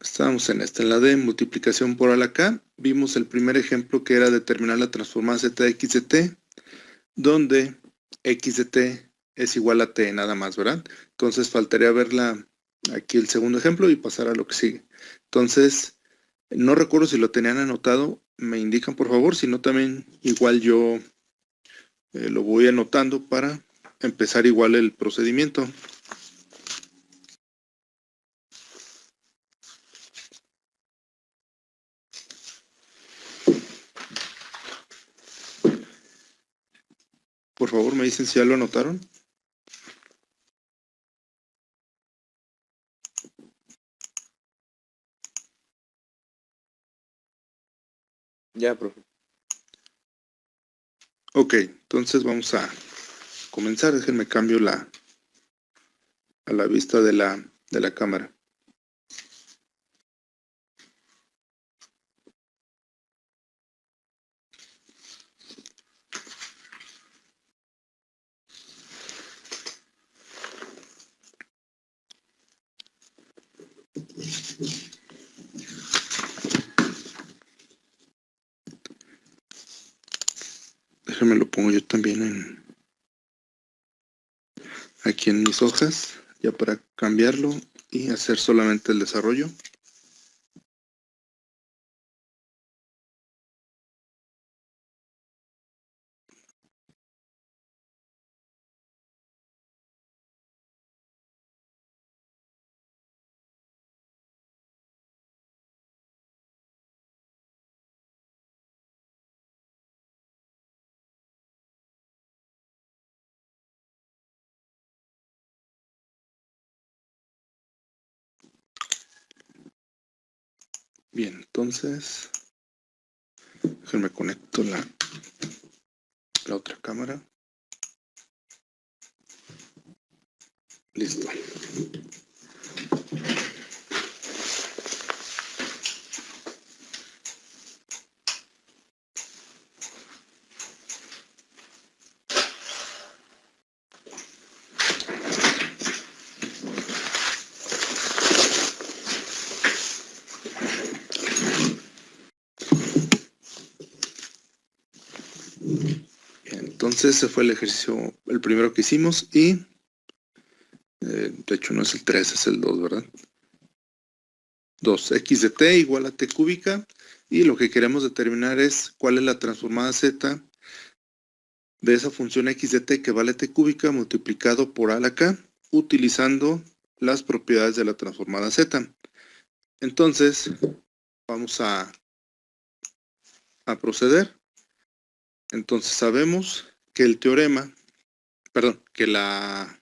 Estábamos en la de multiplicación por A a la K. Vimos el primer ejemplo que era determinar la transformada Z de X de T, donde X de T es igual a T nada más, ¿verdad? Entonces faltaría ver aquí el segundo ejemplo y pasar a lo que sigue. Entonces, no recuerdo si lo tenían anotado, me indican por favor, si no también igual yo lo voy anotando para empezar igual el procedimiento. Por favor, me dicen si ya lo anotaron. Ya, profe. Ok, entonces vamos a comenzar. Déjenme cambio a la vista de la cámara. Déjenme lo pongo yo también aquí en mis hojas, ya para cambiarlo y hacer solamente el desarrollo. Bien, entonces déjenme conecto la otra cámara. Listo. Bien, entonces ese fue el ejercicio, el primero que hicimos y de hecho no es el 3, es el 2, ¿verdad? 2x de t igual a t cúbica y lo que queremos determinar es cuál es la transformada z de esa función x de t que vale t cúbica multiplicado por a a la k utilizando las propiedades de la transformada z. Entonces vamos a proceder. Entonces sabemos que el teorema, perdón, que la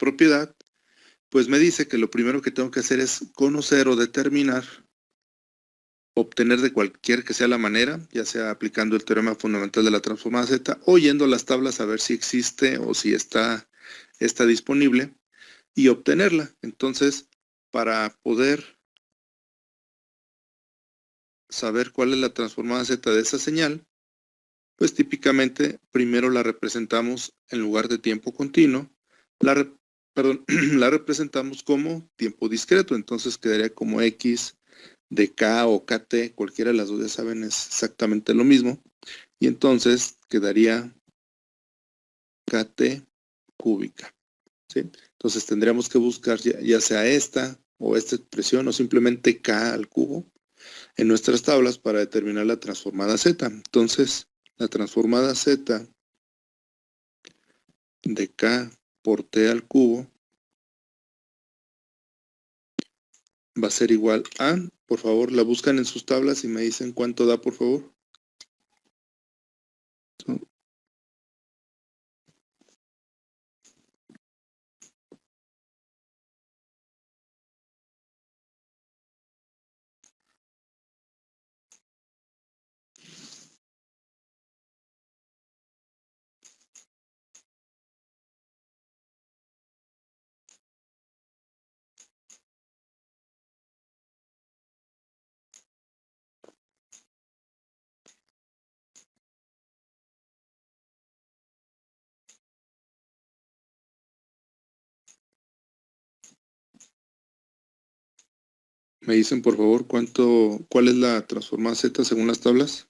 propiedad pues me dice que lo primero que tengo que hacer es conocer o determinar, obtener de cualquier que sea la manera, ya sea aplicando el teorema fundamental de la transformada z o yendo a las tablas a ver si existe o si está disponible y obtenerla. Entonces, para poder saber cuál es la transformada z de esa señal, pues típicamente primero la representamos en lugar de tiempo continuo, la representamos como tiempo discreto, entonces quedaría como x de k o kt, cualquiera de las dos ya saben es exactamente lo mismo, y entonces quedaría kt cúbica, ¿sí? Entonces tendríamos que buscar ya sea esta o esta expresión o simplemente k al cubo en nuestras tablas para determinar la transformada z. Entonces la transformada z de k por t al cubo va a ser igual a, por favor, la buscan en sus tablas y me dicen cuánto da, por favor. ¿Me dicen, por favor, cuál es la transformada Z según las tablas?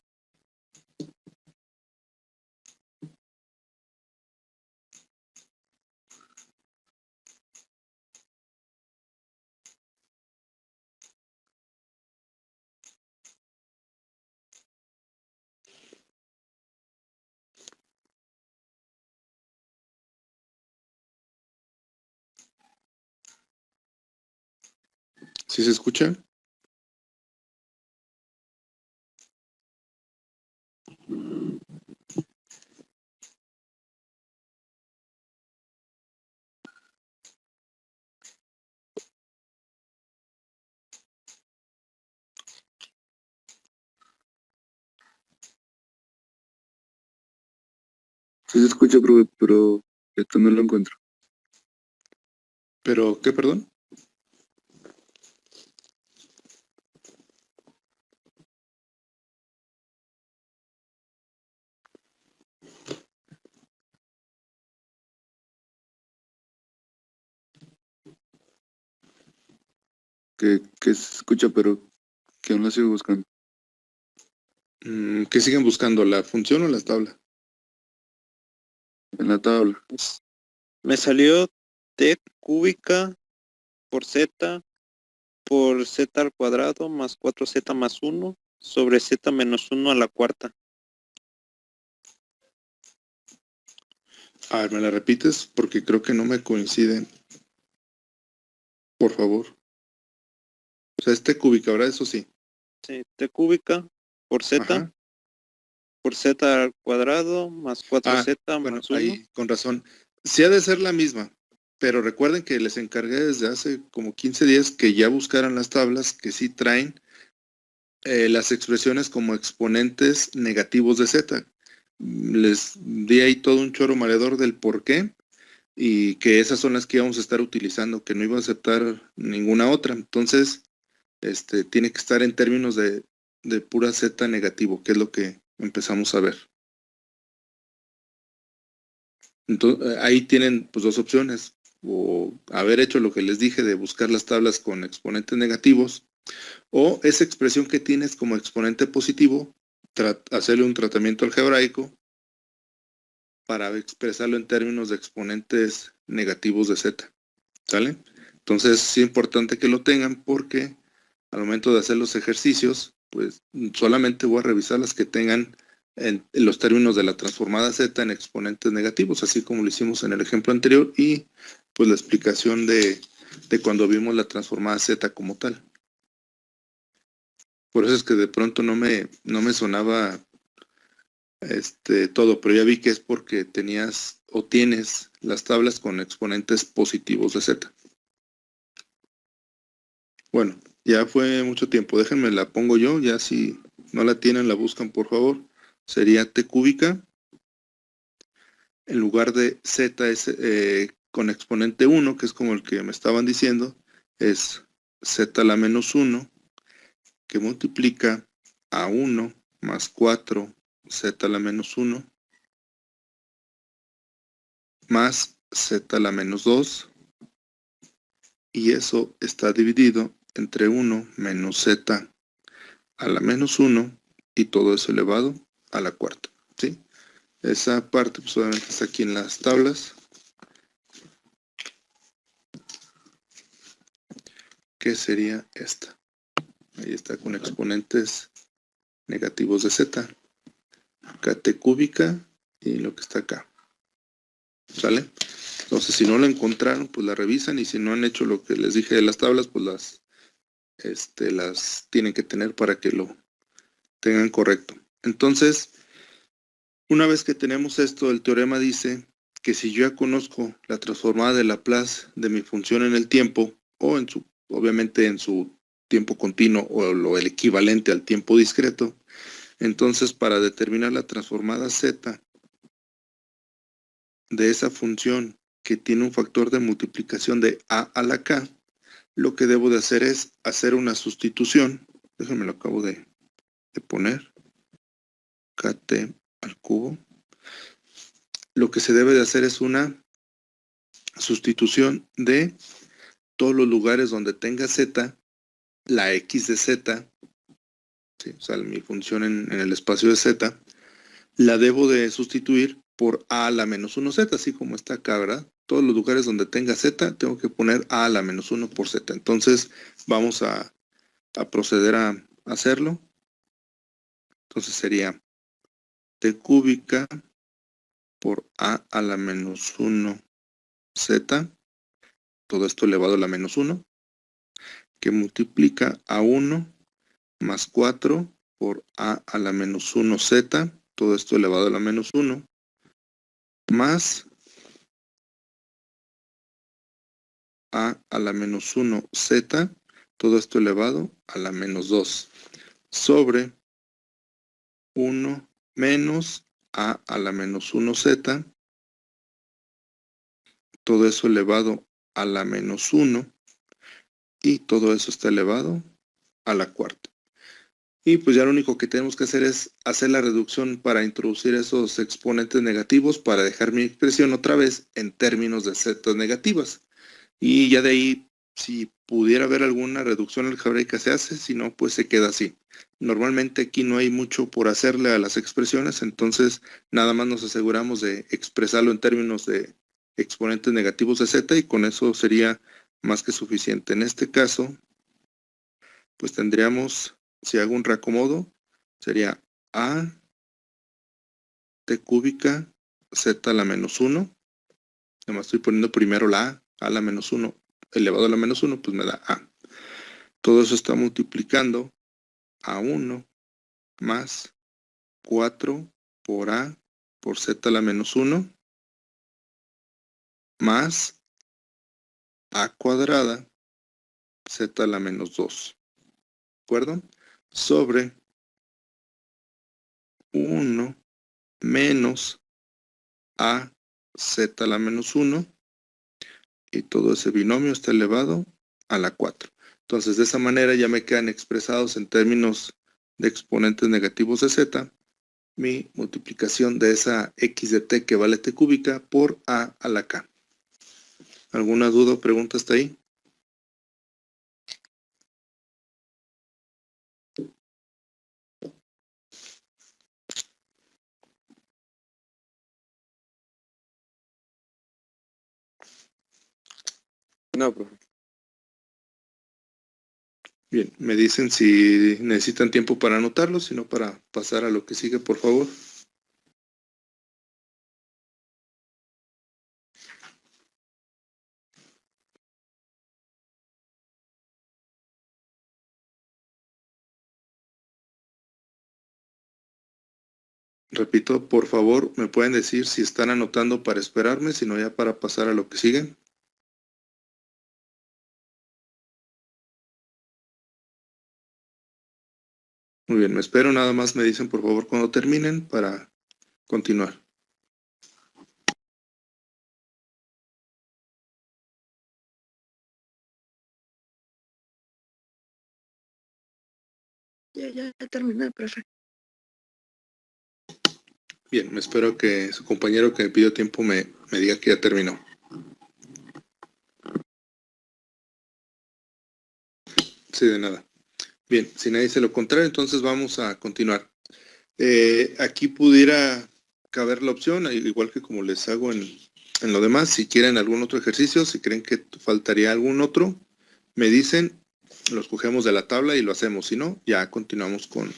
¿Sí se escucha? Sí se escucha, profe, pero esto no lo encuentro. ¿Pero qué, perdón? Que se escucha, pero que aún la sigo buscando. ¿Qué siguen buscando? ¿La función o las tablas? En la tabla. Me salió t cúbica por z al cuadrado más 4z más 1 sobre z menos 1 a la cuarta. A ver, ¿me la repites? Porque creo que no me coinciden. Por favor. O sea, cúbica, ¿verdad? Eso sí. Sí, t cúbica por Ajá. z al cuadrado más 4z Bueno, más 1. ahí, con razón. Sí ha de ser la misma, pero recuerden que les encargué desde hace como 15 días que ya buscaran las tablas que sí traen las expresiones como exponentes negativos de Z. Les di ahí todo un choro mareador del por qué y que esas son las que íbamos a estar utilizando, que no iba a aceptar ninguna otra. Entonces, tiene que estar en términos de pura Z negativo, que es lo que empezamos a ver. Entonces, ahí tienen pues dos opciones, o haber hecho lo que les dije de buscar las tablas con exponentes negativos, o esa expresión que tienes como exponente positivo, hacerle un tratamiento algebraico para expresarlo en términos de exponentes negativos de Z, ¿sale? Entonces sí es importante que lo tengan porque al momento de hacer los ejercicios, pues solamente voy a revisar las que tengan en los términos de la transformada Z en exponentes negativos, así como lo hicimos en el ejemplo anterior y pues la explicación de cuando vimos la transformada Z como tal. Por eso es que de pronto no me sonaba todo, pero ya vi que es porque tenías o tienes las tablas con exponentes positivos de Z. Bueno, ya fue mucho tiempo, déjenme la pongo yo, ya si no la tienen la buscan por favor. Sería t cúbica, en lugar de Z es, con exponente 1, que es como el que me estaban diciendo, es Z a la menos 1, que multiplica a 1 más 4 Z a la menos 1, más Z a la menos 2, y eso está dividido entre 1 menos Z a la menos 1, y todo eso elevado a la cuarta, ¿sí? Esa parte pues obviamente está aquí en las tablas, que sería esta. Ahí está con exponentes negativos de Z. Acá t cúbica y lo que está acá. ¿Sale? Entonces, si no la encontraron, pues la revisan, y si no han hecho lo que les dije de las tablas, pues las tienen que tener para que lo tengan correcto. Entonces, una vez que tenemos esto, el teorema dice que si yo ya conozco la transformada de Laplace de mi función en el tiempo, o obviamente en su tiempo continuo, o el equivalente al tiempo discreto, entonces para determinar la transformada Z de esa función que tiene un factor de multiplicación de a a la k, lo que debo de hacer es hacer una sustitución. Déjenme lo acabo de poner. Kt al cubo. Lo que se debe de hacer es una sustitución de todos los lugares donde tenga z la x de z, ¿sí? O sea, mi función en el espacio de z, la debo de sustituir por a a la menos 1z, así como está acá, ¿verdad? Todos los lugares donde tenga z, tengo que poner a la menos 1 por z. Entonces, vamos a proceder a hacerlo. Entonces sería t cúbica por a la menos 1 z, todo esto elevado a la menos 1, que multiplica a 1 más 4 por a la menos 1 z, todo esto elevado a la menos 1, más a la menos 1 z, todo esto elevado a la menos 2, sobre 1 menos a la menos 1 z, todo eso elevado a la menos 1, y todo eso está elevado a la cuarta. Y pues ya lo único que tenemos que hacer es hacer la reducción para introducir esos exponentes negativos para dejar mi expresión otra vez en términos de z negativas. Y ya de ahí, si pudiera haber alguna reducción algebraica se hace, si no, pues se queda así. Normalmente aquí no hay mucho por hacerle a las expresiones, entonces nada más nos aseguramos de expresarlo en términos de exponentes negativos de z y con eso sería más que suficiente. En este caso, pues tendríamos, si hago un reacomodo, sería a t cúbica z a la menos 1. Además estoy poniendo primero la a la menos 1 elevado a la menos 1, pues me da a. Todo eso está multiplicando a 1 más 4 por a por z a la menos 1 más a cuadrada z a la menos 2. ¿De acuerdo? Sobre 1 menos a z a la menos 1 y todo ese binomio está elevado a la 4. Entonces de esa manera ya me quedan expresados en términos de exponentes negativos de z mi multiplicación de esa x de t que vale t cúbica por a la k. ¿Alguna duda o pregunta hasta ahí? No, profe. Bien, me dicen si necesitan tiempo para anotarlo, si no para pasar a lo que sigue, por favor. Repito, por favor, me pueden decir si están anotando para esperarme, si no ya para pasar a lo que sigue. Muy bien, me espero, nada más me dicen por favor cuando terminen para continuar. Ya terminé, profe. Bien, me espero que su compañero que me pidió tiempo me diga que ya terminó. Sí, de nada. Bien, si nadie dice lo contrario, entonces vamos a continuar. Aquí pudiera caber la opción, igual que como les hago en lo demás, si quieren algún otro ejercicio, si creen que faltaría algún otro, me dicen, lo escogemos de la tabla y lo hacemos. Si no, ya continuamos con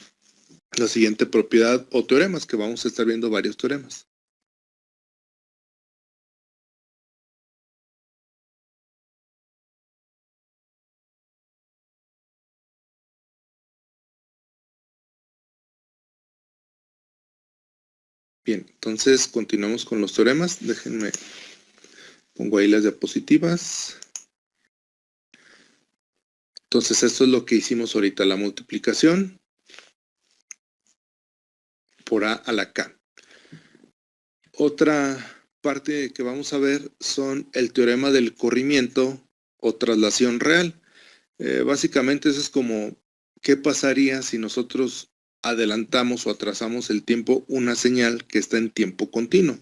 la siguiente propiedad o teoremas, que vamos a estar viendo varios teoremas. Bien, entonces continuamos con los teoremas. Déjenme, pongo ahí las diapositivas. Entonces esto es lo que hicimos ahorita, la multiplicación por a la k. Otra parte que vamos a ver son el teorema del corrimiento o traslación real. Básicamente eso es como qué pasaría si nosotros adelantamos o atrasamos el tiempo una señal que está en tiempo continuo.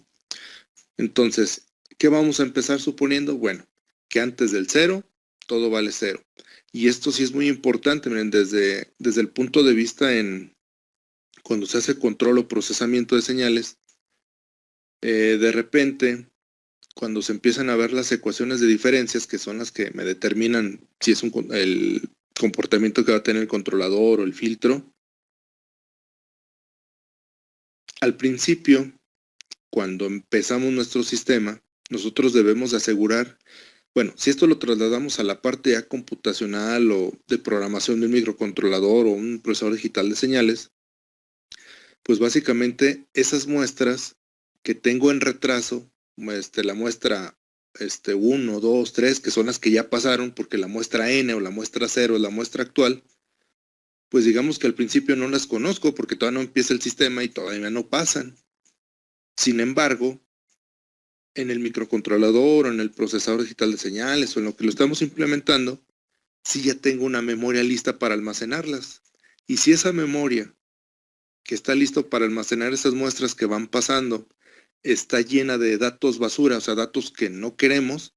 Entonces, ¿qué vamos a empezar suponiendo? Bueno, que antes del 0 todo vale 0. Y esto sí es muy importante, miren, desde el punto de vista cuando se hace control o procesamiento de señales, de repente, cuando se empiezan a ver las ecuaciones de diferencias, que son las que me determinan si es el comportamiento que va a tener el controlador o el filtro, al principio, cuando empezamos nuestro sistema, nosotros debemos de asegurar, bueno, si esto lo trasladamos a la parte ya computacional o de programación de un microcontrolador o un procesador digital de señales, pues básicamente esas muestras que tengo en retraso, la muestra 1, 2, 3, que son las que ya pasaron, porque la muestra N o la muestra 0 es la muestra actual, pues digamos que al principio no las conozco porque todavía no empieza el sistema y todavía no pasan. Sin embargo, en el microcontrolador o en el procesador digital de señales o en lo que lo estamos implementando, sí ya tengo una memoria lista para almacenarlas. Y si esa memoria que está listo para almacenar esas muestras que van pasando está llena de datos basura, o sea, datos que no queremos,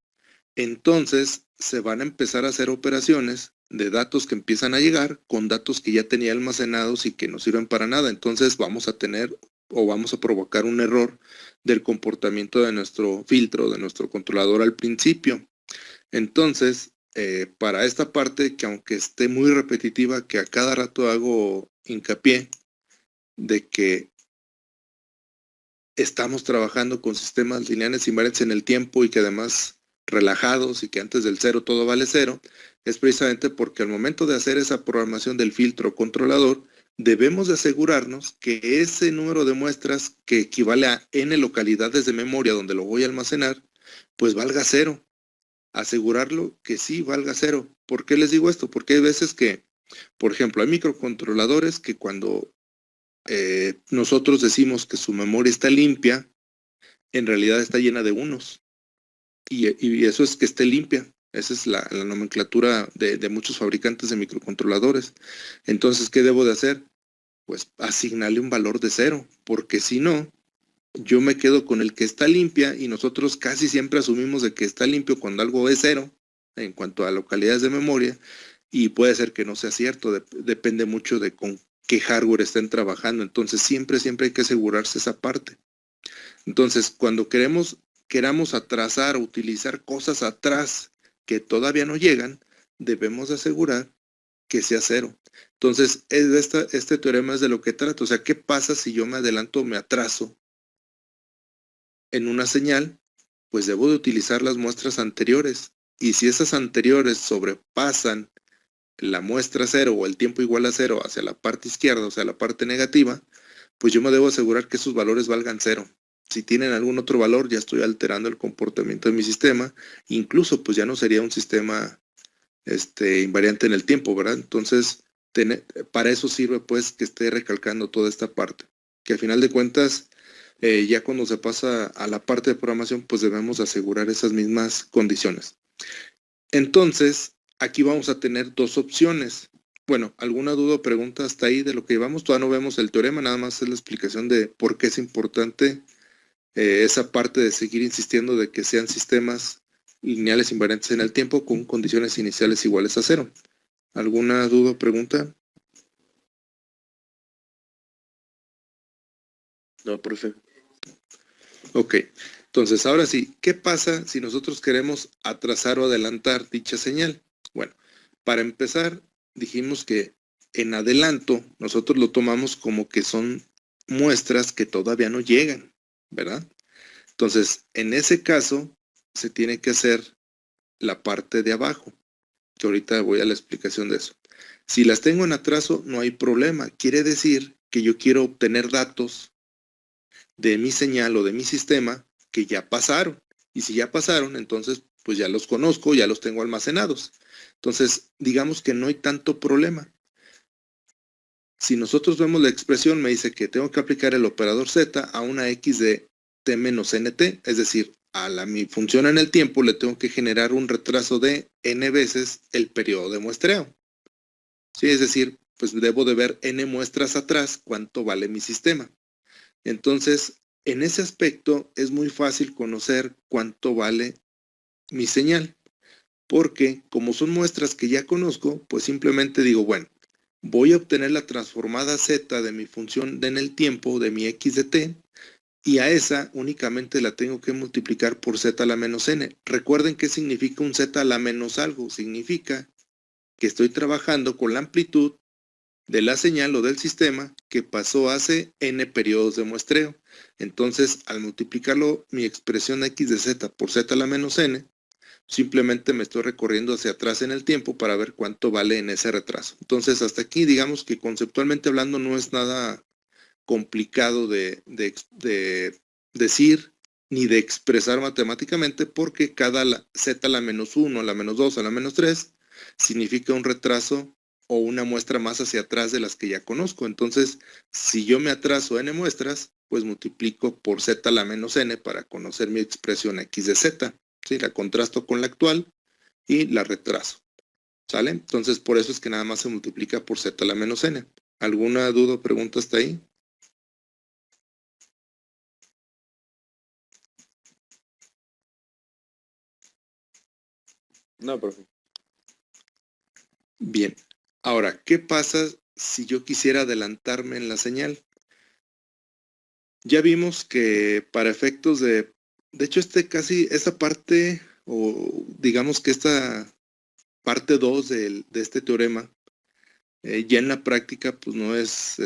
entonces se van a empezar a hacer operaciones de datos que empiezan a llegar con datos que ya tenía almacenados y que no sirven para nada. Entonces vamos a tener o vamos a provocar un error del comportamiento de nuestro filtro, de nuestro controlador al principio. Entonces, para esta parte, que aunque esté muy repetitiva, que a cada rato hago hincapié de que estamos trabajando con sistemas lineales invariantes en el tiempo y que además relajados y que antes del 0 todo vale 0, es precisamente porque al momento de hacer esa programación del filtro controlador, debemos de asegurarnos que ese número de muestras que equivale a n localidades de memoria donde lo voy a almacenar, pues valga 0. Asegurarlo que sí valga 0. ¿Por qué les digo esto? Porque hay veces que, por ejemplo, hay microcontroladores que cuando nosotros decimos que su memoria está limpia, en realidad está llena de unos. Y eso es que esté limpia. Esa es la nomenclatura de muchos fabricantes de microcontroladores. Entonces, ¿qué debo de hacer? Pues asignarle un valor de 0, porque si no, yo me quedo con el que está limpia y nosotros casi siempre asumimos de que está limpio cuando algo es 0 en cuanto a localidades de memoria, y puede ser que no sea cierto, depende mucho de con qué hardware estén trabajando. Entonces siempre hay que asegurarse esa parte. Entonces, cuando queramos atrasar o utilizar cosas atrás que todavía no llegan, debemos asegurar que sea 0. Entonces, este teorema es de lo que trata. O sea, ¿qué pasa si yo me adelanto o me atraso en una señal? Pues debo de utilizar las muestras anteriores. Y si esas anteriores sobrepasan la muestra 0 o el tiempo igual a 0 hacia la parte izquierda, o sea, la parte negativa, pues yo me debo asegurar que esos valores valgan 0. Si tienen algún otro valor, ya estoy alterando el comportamiento de mi sistema. Incluso, pues ya no sería un sistema invariante en el tiempo, ¿verdad? Entonces, para eso sirve, pues, que esté recalcando toda esta parte. Que al final de cuentas, ya cuando se pasa a la parte de programación, pues debemos asegurar esas mismas condiciones. Entonces, aquí vamos a tener dos opciones. Bueno, ¿alguna duda o pregunta hasta ahí de lo que llevamos? Todavía no vemos el teorema, nada más es la explicación de por qué es importante esa parte de seguir insistiendo de que sean sistemas lineales invariantes en el tiempo con condiciones iniciales iguales a 0. ¿Alguna duda o pregunta? No, profe. Ok, entonces ahora sí, ¿qué pasa si nosotros queremos atrasar o adelantar dicha señal? Bueno, para empezar, dijimos que en adelanto nosotros lo tomamos como que son muestras que todavía no llegan, ¿verdad? Entonces, en ese caso, se tiene que hacer la parte de abajo, que ahorita voy a la explicación de eso. Si las tengo en atraso, no hay problema. Quiere decir que yo quiero obtener datos de mi señal o de mi sistema que ya pasaron. Y si ya pasaron, entonces pues ya los conozco, ya los tengo almacenados. Entonces, digamos que no hay tanto problema. Si nosotros vemos la expresión, me dice que tengo que aplicar el operador Z a una X de T menos NT, es decir, a mi función en el tiempo le tengo que generar un retraso de N veces el periodo de muestreo. Sí, es decir, pues debo de ver N muestras atrás cuánto vale mi sistema. Entonces, en ese aspecto es muy fácil conocer cuánto vale mi señal. porque como son muestras que ya conozco, pues simplemente digo, bueno, voy a obtener la transformada z de mi función en el tiempo, de mi x de t, y a esa únicamente la tengo que multiplicar por z a la menos n. Recuerden qué significa un z a la menos algo. Significa que estoy trabajando con la amplitud de la señal o del sistema que pasó hace n periodos de muestreo. Entonces, al multiplicarlo, mi expresión x de z por z a la menos n, simplemente me estoy recorriendo hacia atrás en el tiempo para ver cuánto vale en ese retraso. Entonces, hasta aquí, digamos que conceptualmente hablando no es nada complicado de decir ni de expresar matemáticamente, porque cada z a la menos 1, a la menos 2, a la menos 3 significa un retraso o una muestra más hacia atrás de las que ya conozco. Entonces, si yo me atraso n muestras, pues multiplico por z a la menos n para conocer mi expresión x de z. ¿Sí? La contrasto con la actual y la retraso. ¿Sale? Entonces, por eso es que nada más se multiplica por z a la menos n. ¿Alguna duda o pregunta hasta ahí? No, profe. Bien. Ahora, ¿qué pasa si yo quisiera adelantarme en la señal? Ya vimos que para efectos de hecho, esa parte, o digamos que esta parte 2 de este teorema, ya en la práctica, pues no es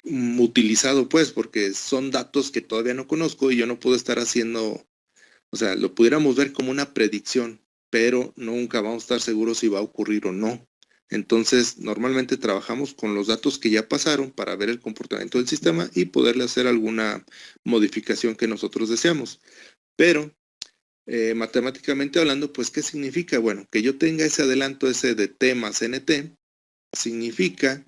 utilizado, pues, porque son datos que todavía no conozco y yo no puedo estar haciendo, o sea, lo pudiéramos ver como una predicción, pero nunca vamos a estar seguros si va a ocurrir o no. Entonces, normalmente trabajamos con los datos que ya pasaron para ver el comportamiento del sistema y poderle hacer alguna modificación que nosotros deseamos. Pero, matemáticamente hablando, pues, ¿qué significa? Bueno, que yo tenga ese adelanto ese de t más nt, significa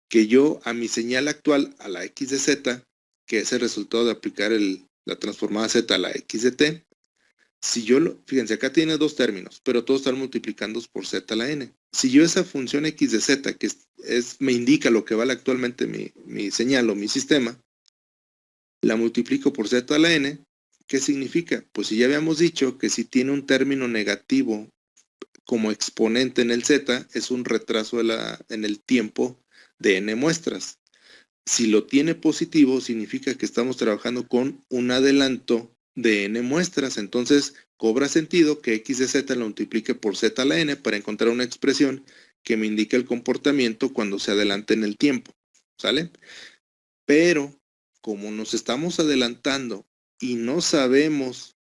que yo a mi señal actual, a la x de z, que es el resultado de aplicar la transformada z a la x de t, si yo fíjense, acá tiene dos términos, pero todos están multiplicando por z a la n. Si yo esa función x de z, que me indica lo que vale actualmente mi señal o mi sistema, la multiplico por z a la n, ¿qué significa? Pues si ya habíamos dicho que si tiene un término negativo como exponente en el z, es un retraso en el tiempo de n muestras. Si lo tiene positivo, significa que estamos trabajando con un adelanto de n muestras. Entonces, cobra sentido que x de z lo multiplique por z a la n para encontrar una expresión que me indique el comportamiento cuando se adelante en el tiempo. ¿Sale? Pero, como nos estamos adelantando y no sabemos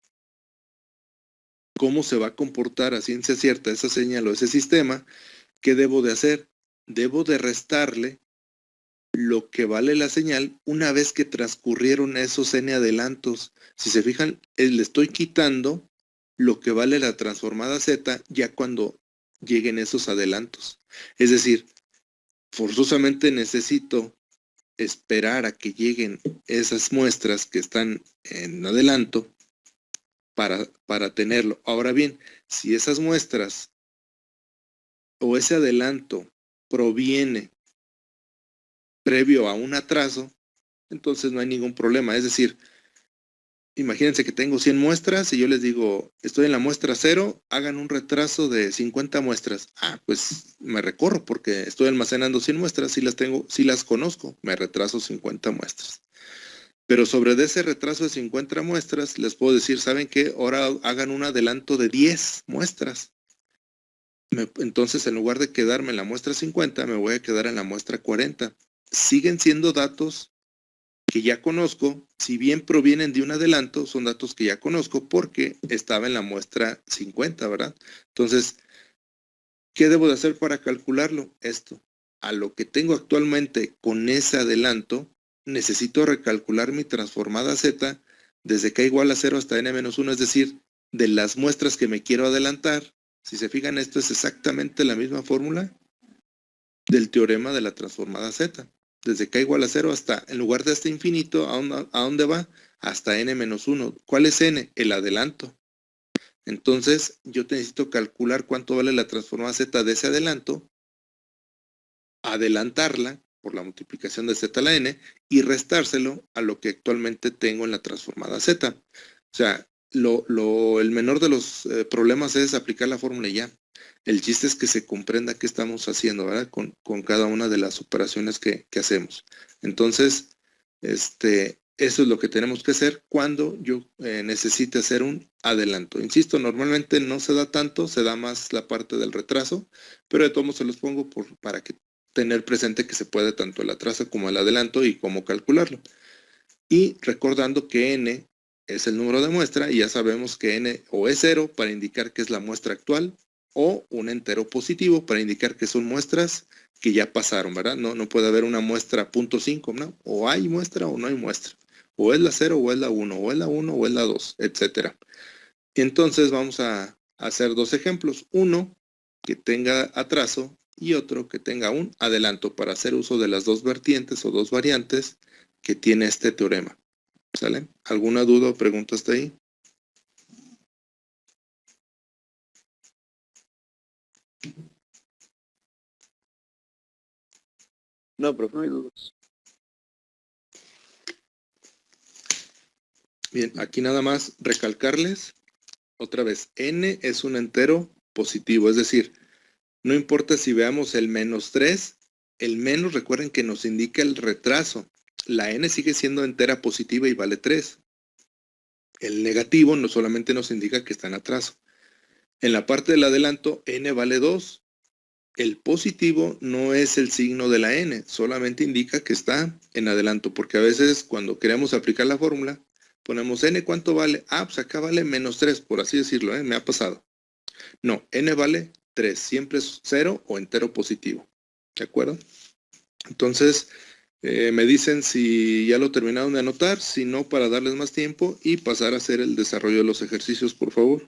cómo se va a comportar a ciencia cierta esa señal o ese sistema, ¿qué debo de hacer? Debo de restarle lo que vale la señal una vez que transcurrieron esos n adelantos. Si se fijan, le estoy quitando lo que vale la transformada z ya cuando lleguen esos adelantos. Es decir, forzosamente necesito esperar a que lleguen esas muestras que están en adelanto para tenerlo. Ahora bien, si esas muestras o ese adelanto proviene previo a un atraso, entonces no hay ningún problema. Es decir, imagínense que tengo 100 muestras y yo les digo, estoy en la muestra 0, hagan un retraso de 50 muestras. Ah, pues me recorro porque estoy almacenando 100 muestras, si las conozco, me retraso 50 muestras. Pero sobre de ese retraso de 50 muestras, les puedo decir, ¿saben qué? Ahora hagan un adelanto de 10 muestras. Entonces, en lugar de quedarme en la muestra 50, me voy a quedar en la muestra 40. Siguen siendo datos que ya conozco, si bien provienen de un adelanto, son datos que ya conozco porque estaba en la muestra 50, ¿verdad? Entonces, ¿qué debo de hacer para calcularlo? Esto. A lo que tengo actualmente con ese adelanto, necesito recalcular mi transformada z desde k igual a 0 hasta n-1, es decir, de las muestras que me quiero adelantar. Si se fijan, esto es exactamente la misma fórmula del teorema de la transformada z. Desde k igual a 0 hasta, en lugar de hasta infinito, ¿a dónde va? Hasta n-1. ¿Cuál es n? El adelanto. Entonces, yo necesito calcular cuánto vale la transformada z de ese adelanto, adelantarla por la multiplicación de z a la n y restárselo a lo que actualmente tengo en la transformada z. O sea, el menor de los problemas es aplicar la fórmula y ya. El chiste es que se comprenda qué estamos haciendo, ¿verdad? Con cada una de las operaciones que hacemos. Entonces, eso es lo que tenemos que hacer cuando yo necesite hacer un adelanto. Insisto, normalmente no se da tanto, se da más la parte del retraso, pero de todos modos se los pongo para que tener presente que se puede tanto el atraso como el adelanto y cómo calcularlo. Y recordando que n es el número de muestra y ya sabemos que n o es 0 para indicar que es la muestra actual o un entero positivo para indicar que son muestras que ya pasaron, ¿verdad? No puede haber una muestra 0.5, ¿no? O hay muestra o no hay muestra. O es la 0 o es la 1, o es la 1 o es la 2, etcétera. Entonces vamos a hacer dos ejemplos. Uno que tenga atraso y otro que tenga un adelanto para hacer uso de las dos vertientes o dos variantes que tiene este teorema. ¿Sale? ¿Alguna duda o pregunta hasta ahí? No, profe. No hay dudas. Bien, aquí nada más recalcarles otra vez, n es un entero positivo, es decir, no importa si veamos el -3, el menos recuerden que nos indica el retraso. La n sigue siendo entera positiva y vale 3. El negativo no solamente nos indica que está en atraso. En la parte del adelanto, n vale 2. El positivo no es el signo de la n, solamente indica que está en adelanto, porque a veces cuando queremos aplicar la fórmula, ponemos n, ¿cuánto vale? Ah, pues acá vale -3, por así decirlo, me ha pasado. No, n vale 3, siempre es 0 o entero positivo, ¿de acuerdo? Entonces, me dicen si ya lo terminaron de anotar, si no, para darles más tiempo y pasar a hacer el desarrollo de los ejercicios, por favor.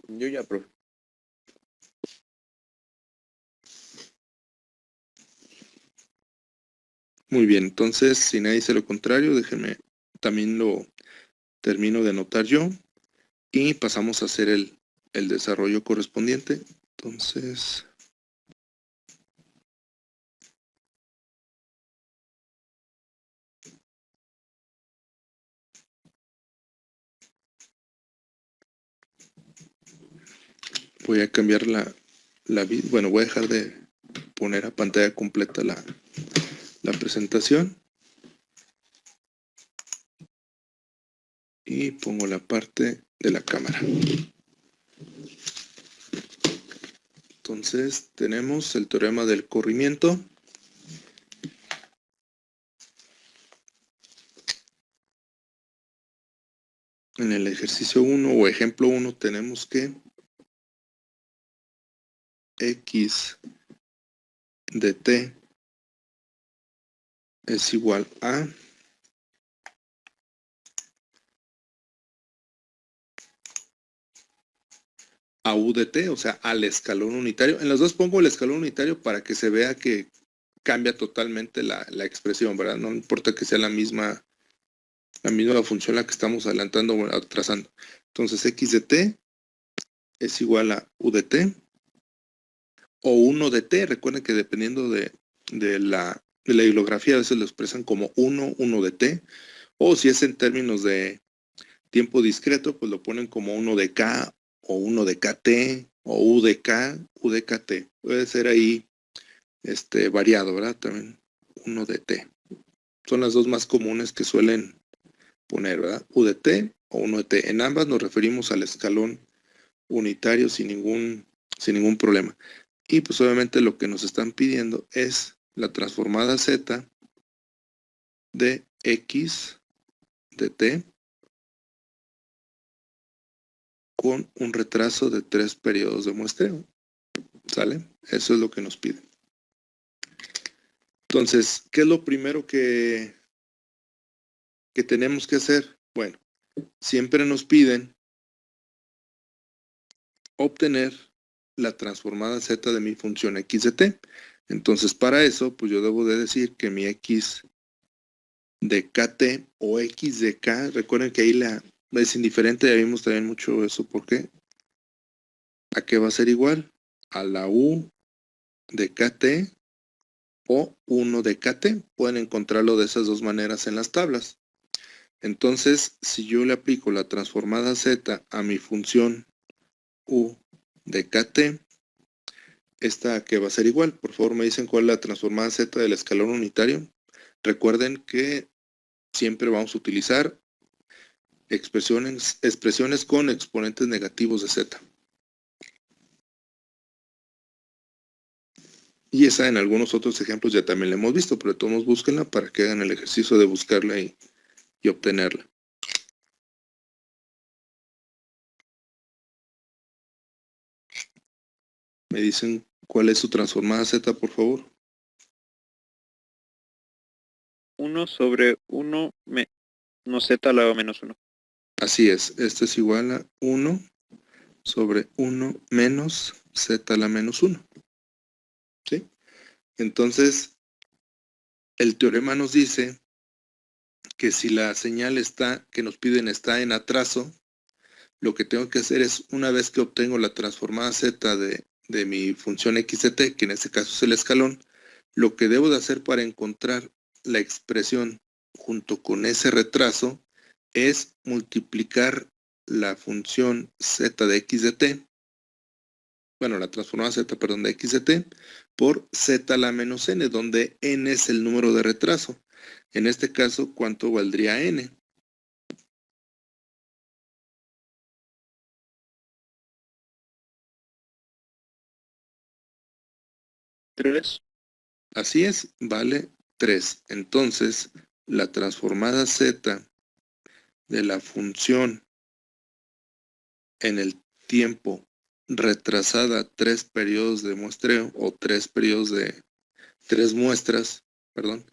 Yo ya, profe. Muy bien, entonces, si nadie dice lo contrario, déjenme, también lo termino de anotar yo y pasamos a hacer el desarrollo correspondiente. Entonces, voy a cambiar bueno, voy a dejar de poner a pantalla completa la presentación. Y pongo la parte de la cámara. Entonces tenemos el teorema del corrimiento. En el ejercicio 1 o ejemplo 1 tenemos que x de t es igual a u de t, o sea, al escalón unitario. En los dos pongo el escalón unitario para que se vea que cambia totalmente la expresión, ¿verdad? No importa que sea la misma función la que estamos adelantando o atrasando. Entonces, x de t es igual a u de t o 1 de t. Recuerden que dependiendo de la bibliografía a veces lo expresan como 1 de t, o si es en términos de tiempo discreto, pues lo ponen como 1 de k o 1 de kt o u de k, u de kt. Puede ser ahí variado, ¿verdad? También 1 de t. Son las dos más comunes que suelen poner, ¿verdad? U de t o 1 de t. En ambas nos referimos al escalón unitario sin ningún problema. Y pues obviamente lo que nos están pidiendo es la transformada z de x de t con un retraso de 3 periodos de muestreo. ¿Sale? Eso es lo que nos piden. Entonces, ¿qué es lo primero que tenemos que hacer? Bueno, siempre nos piden obtener la transformada z de mi función x de t. Entonces, para eso, pues yo debo de decir que mi x de KT o X de K. Recuerden que ahí es indiferente, ya vimos también mucho eso. ¿Por qué? ¿A qué va a ser igual? A la U de KT o 1 de KT. Pueden encontrarlo de esas dos maneras en las tablas. Entonces, si yo le aplico la transformada Z a mi función U de KT, esta que va a ser igual. Por favor, me dicen cuál es la transformada Z del escalón unitario. Recuerden que siempre vamos a utilizar expresiones con exponentes negativos de Z. Y esa en algunos otros ejemplos ya también la hemos visto, pero de todos modos búsquenla para que hagan el ejercicio de buscarla y obtenerla. Me dicen cuál es su transformada Z, por favor. 1 sobre 1 menos Z a la menos 1. Así es, esto es igual a 1 sobre 1 menos Z a la menos 1. ¿Sí? Entonces, el teorema nos dice que si la señal que nos piden está en atraso, lo que tengo que hacer es, una vez que obtengo la transformada Z de mi función x de t, que en este caso es el escalón, lo que debo de hacer para encontrar la expresión junto con ese retraso es multiplicar la función z de x de t, bueno, la transformada z, perdón, de x de t, por z a la menos n, donde n es el número de retraso. En este caso, ¿cuánto valdría n? 3. Así es, vale 3. Entonces, la transformada z de la función en el tiempo retrasada 3 periodos de muestreo o 3 periodos de 3 muestras, perdón,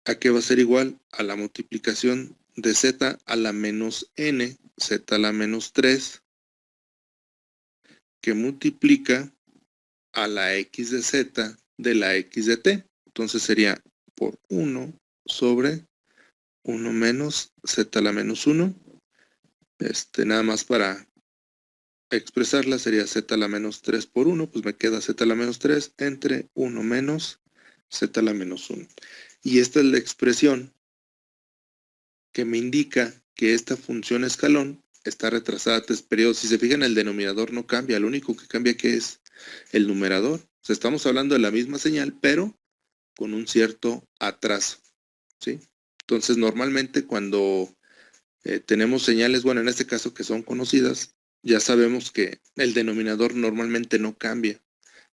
¿a qué va a ser igual? A la multiplicación de z a la menos n, z a la menos 3, que multiplica a la x de z de la x de t. Entonces sería por 1 sobre 1 menos z a la menos 1. Nada más para expresarla sería z a la menos 3 por 1, pues me queda z a la menos 3 entre 1 menos z a la menos 1. Y esta es la expresión que me indica que esta función escalón está retrasada 3 periodos. Si se fijan, el denominador no cambia, lo único que cambia que es el numerador. O sea, estamos hablando de la misma señal, pero con un cierto atraso, ¿sí? Entonces, normalmente cuando tenemos señales, bueno, en este caso que son conocidas, ya sabemos que el denominador normalmente no cambia.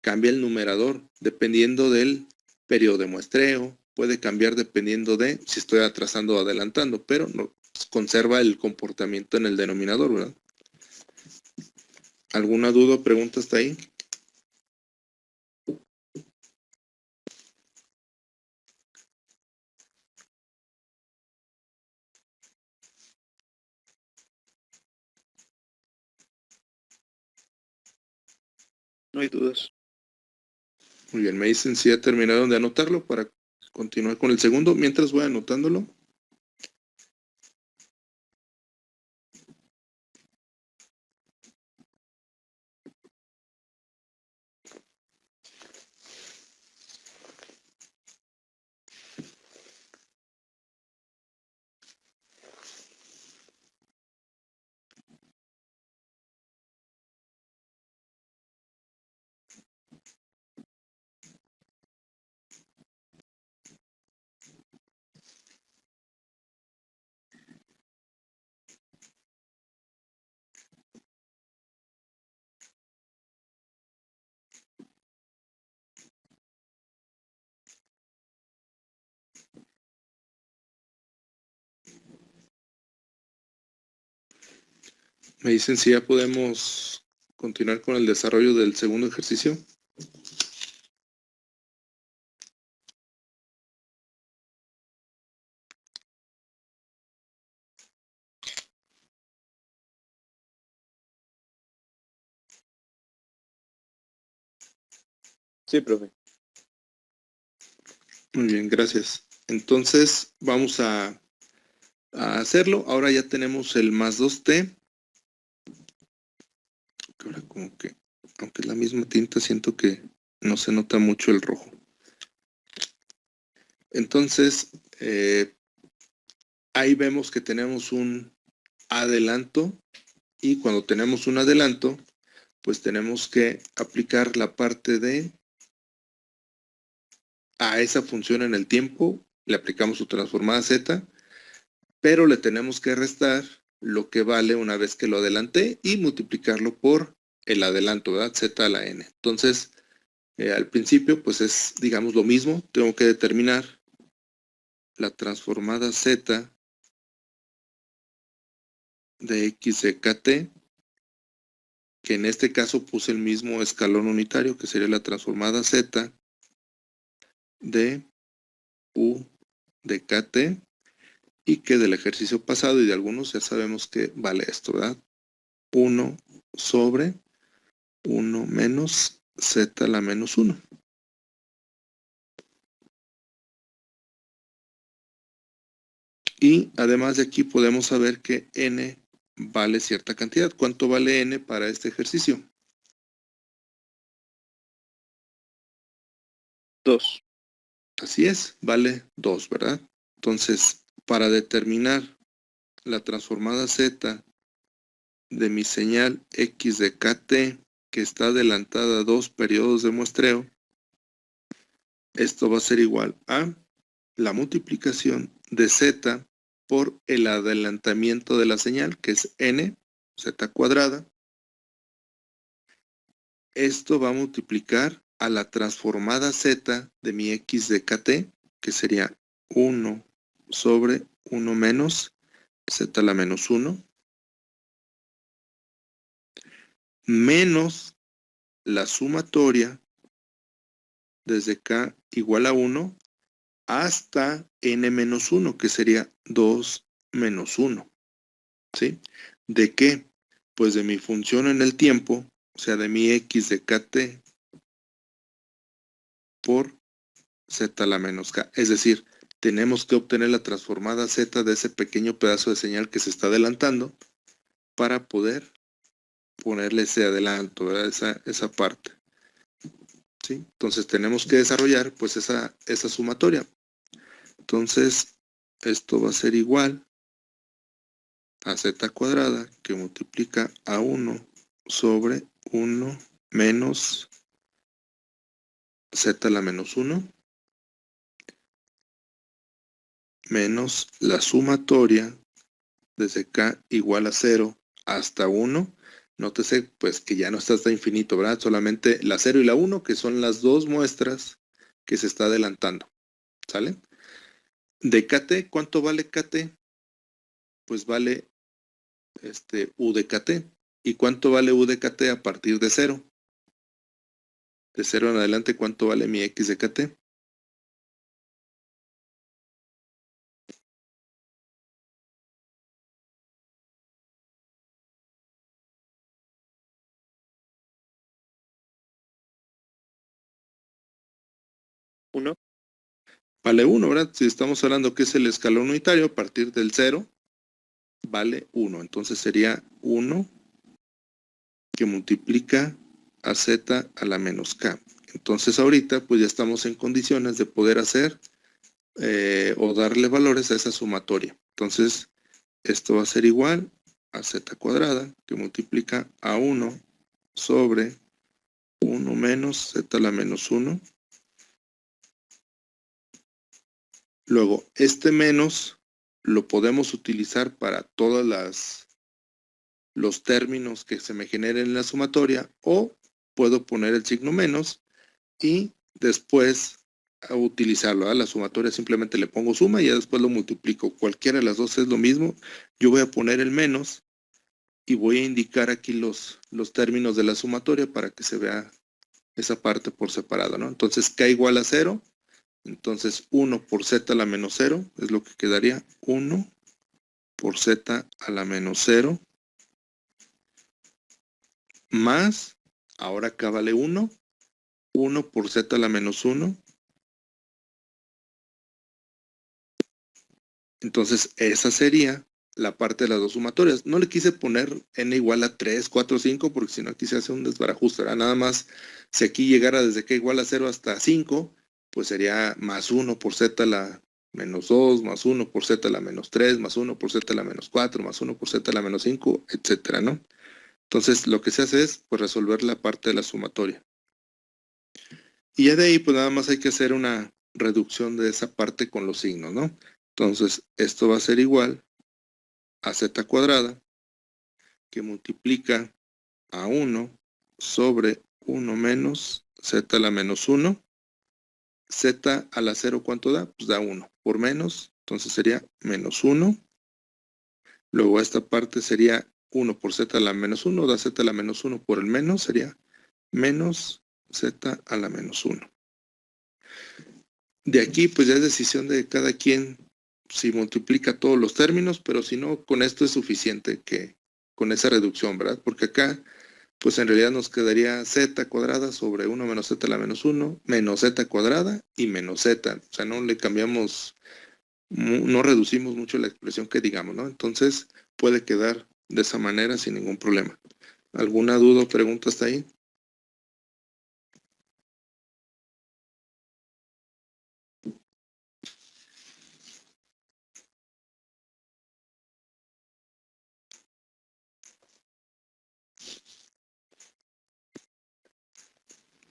Cambia el numerador dependiendo del periodo de muestreo, puede cambiar dependiendo de si estoy atrasando o adelantando, pero no, conserva el comportamiento en el denominador, ¿verdad? ¿Alguna duda o pregunta hasta ahí? No hay dudas. Muy bien, me dicen si ya terminaron de anotarlo para continuar con el segundo, mientras voy anotándolo. Me dicen si ya podemos continuar con el desarrollo del segundo ejercicio. Sí, profe. Muy bien, gracias. Entonces vamos a hacerlo. Ahora ya tenemos el más 2t. Ahora como que, aunque es la misma tinta, siento que no se nota mucho el rojo. Entonces, ahí vemos que tenemos un adelanto, y cuando tenemos un adelanto, pues tenemos que aplicar la parte de a esa función en el tiempo, le aplicamos su transformada z, pero le tenemos que restar lo que vale una vez que lo adelanté y multiplicarlo por el adelanto, ¿verdad? Z a la n. Entonces, al principio, pues es, digamos, lo mismo. Tengo que determinar la transformada z de x de kt, que en este caso puse el mismo escalón unitario, que sería la transformada z de u de kt, y que del ejercicio pasado y de algunos ya sabemos que vale esto, ¿verdad? 1 sobre 1 menos z a la menos 1. Y además de aquí podemos saber que n vale cierta cantidad. ¿Cuánto vale n para este ejercicio? 2. Así es, vale 2, ¿verdad? Entonces, para determinar la transformada z de mi señal x de kt, que está adelantada a 2 periodos de muestreo, esto va a ser igual a la multiplicación de z por el adelantamiento de la señal, que es n, z cuadrada. Esto va a multiplicar a la transformada z de mi x de kt, que sería 1 sobre 1 menos z a la menos 1, menos la sumatoria desde k igual a 1 hasta n menos 1, que sería 2 menos 1. ¿Sí? ¿De qué? Pues de mi función en el tiempo, o sea, de mi x de kt por z a la menos k. Es decir, tenemos que obtener la transformada z de ese pequeño pedazo de señal que se está adelantando para poder ponerle ese adelanto, ¿verdad? Esa parte. ¿Sí? Entonces tenemos que desarrollar pues esa sumatoria. Entonces, esto va a ser igual a z cuadrada, que multiplica a 1 sobre 1 menos z a la menos 1, menos la sumatoria desde k igual a 0 hasta 1. Nótese pues que ya no está hasta infinito, ¿verdad? Solamente la 0 y la 1, que son las dos muestras que se está adelantando. ¿Sale? De kt, ¿cuánto vale kt? Pues vale u de kt. ¿Y cuánto vale u de kt a partir de 0? De 0 en adelante, ¿cuánto vale mi x de kt? ¿1? Vale 1, ¿verdad? Si estamos hablando que es el escalón unitario, a partir del 0, vale 1. Entonces sería 1 que multiplica a z a la menos k. Entonces ahorita pues ya estamos en condiciones de poder hacer o darle valores a esa sumatoria. Entonces esto va a ser igual a z cuadrada, que multiplica a 1 sobre 1 menos z a la menos 1. Luego, este menos lo podemos utilizar para todos los términos que se me generen en la sumatoria, o puedo poner el signo menos y después utilizarlo. A la sumatoria simplemente le pongo suma y ya después lo multiplico. Cualquiera de las dos es lo mismo. Yo voy a poner el menos y voy a indicar aquí los términos de la sumatoria para que se vea esa parte por separado, ¿no? Entonces, k igual a 0. Entonces 1 por z a la menos 0 es lo que quedaría 1 por z a la menos 0 más, ahora acá vale 1 por z a la menos 1 Entonces, esa sería la parte de las dos sumatorias. No le quise poner n igual a 3, 4, 5, porque si no aquí se hace un desbarajuste, ¿verdad? Nada más, si aquí llegara desde k igual a 0 hasta 5, pues sería más 1 por z a la menos 2, más 1 por z a la menos 3, más 1 por z a la menos 4, más 1 por z a la menos 5, etcétera, ¿no? Entonces, lo que se hace es, pues, resolver la parte de la sumatoria. Y ya de ahí, pues, nada más hay que hacer una reducción de esa parte con los signos, ¿no? Entonces, esto va a ser igual a z cuadrada, que multiplica a 1 sobre 1 menos z a la menos 1. Z a la 0, ¿cuánto da? Pues da 1. Por menos, entonces sería menos 1. Luego esta parte sería 1 por z a la menos 1, da z a la menos 1 por el menos, sería menos z a la menos 1. De aquí, pues ya es decisión de cada quien si multiplica todos los términos, pero si no, con esto es suficiente que con esa reducción, ¿verdad? Porque acá, pues en realidad nos quedaría z cuadrada sobre 1 menos z a la menos 1, menos z cuadrada y menos z. O sea, no le cambiamos, no reducimos mucho la expresión que digamos, ¿no? Entonces, puede quedar de esa manera sin ningún problema. ¿Alguna duda o pregunta hasta ahí?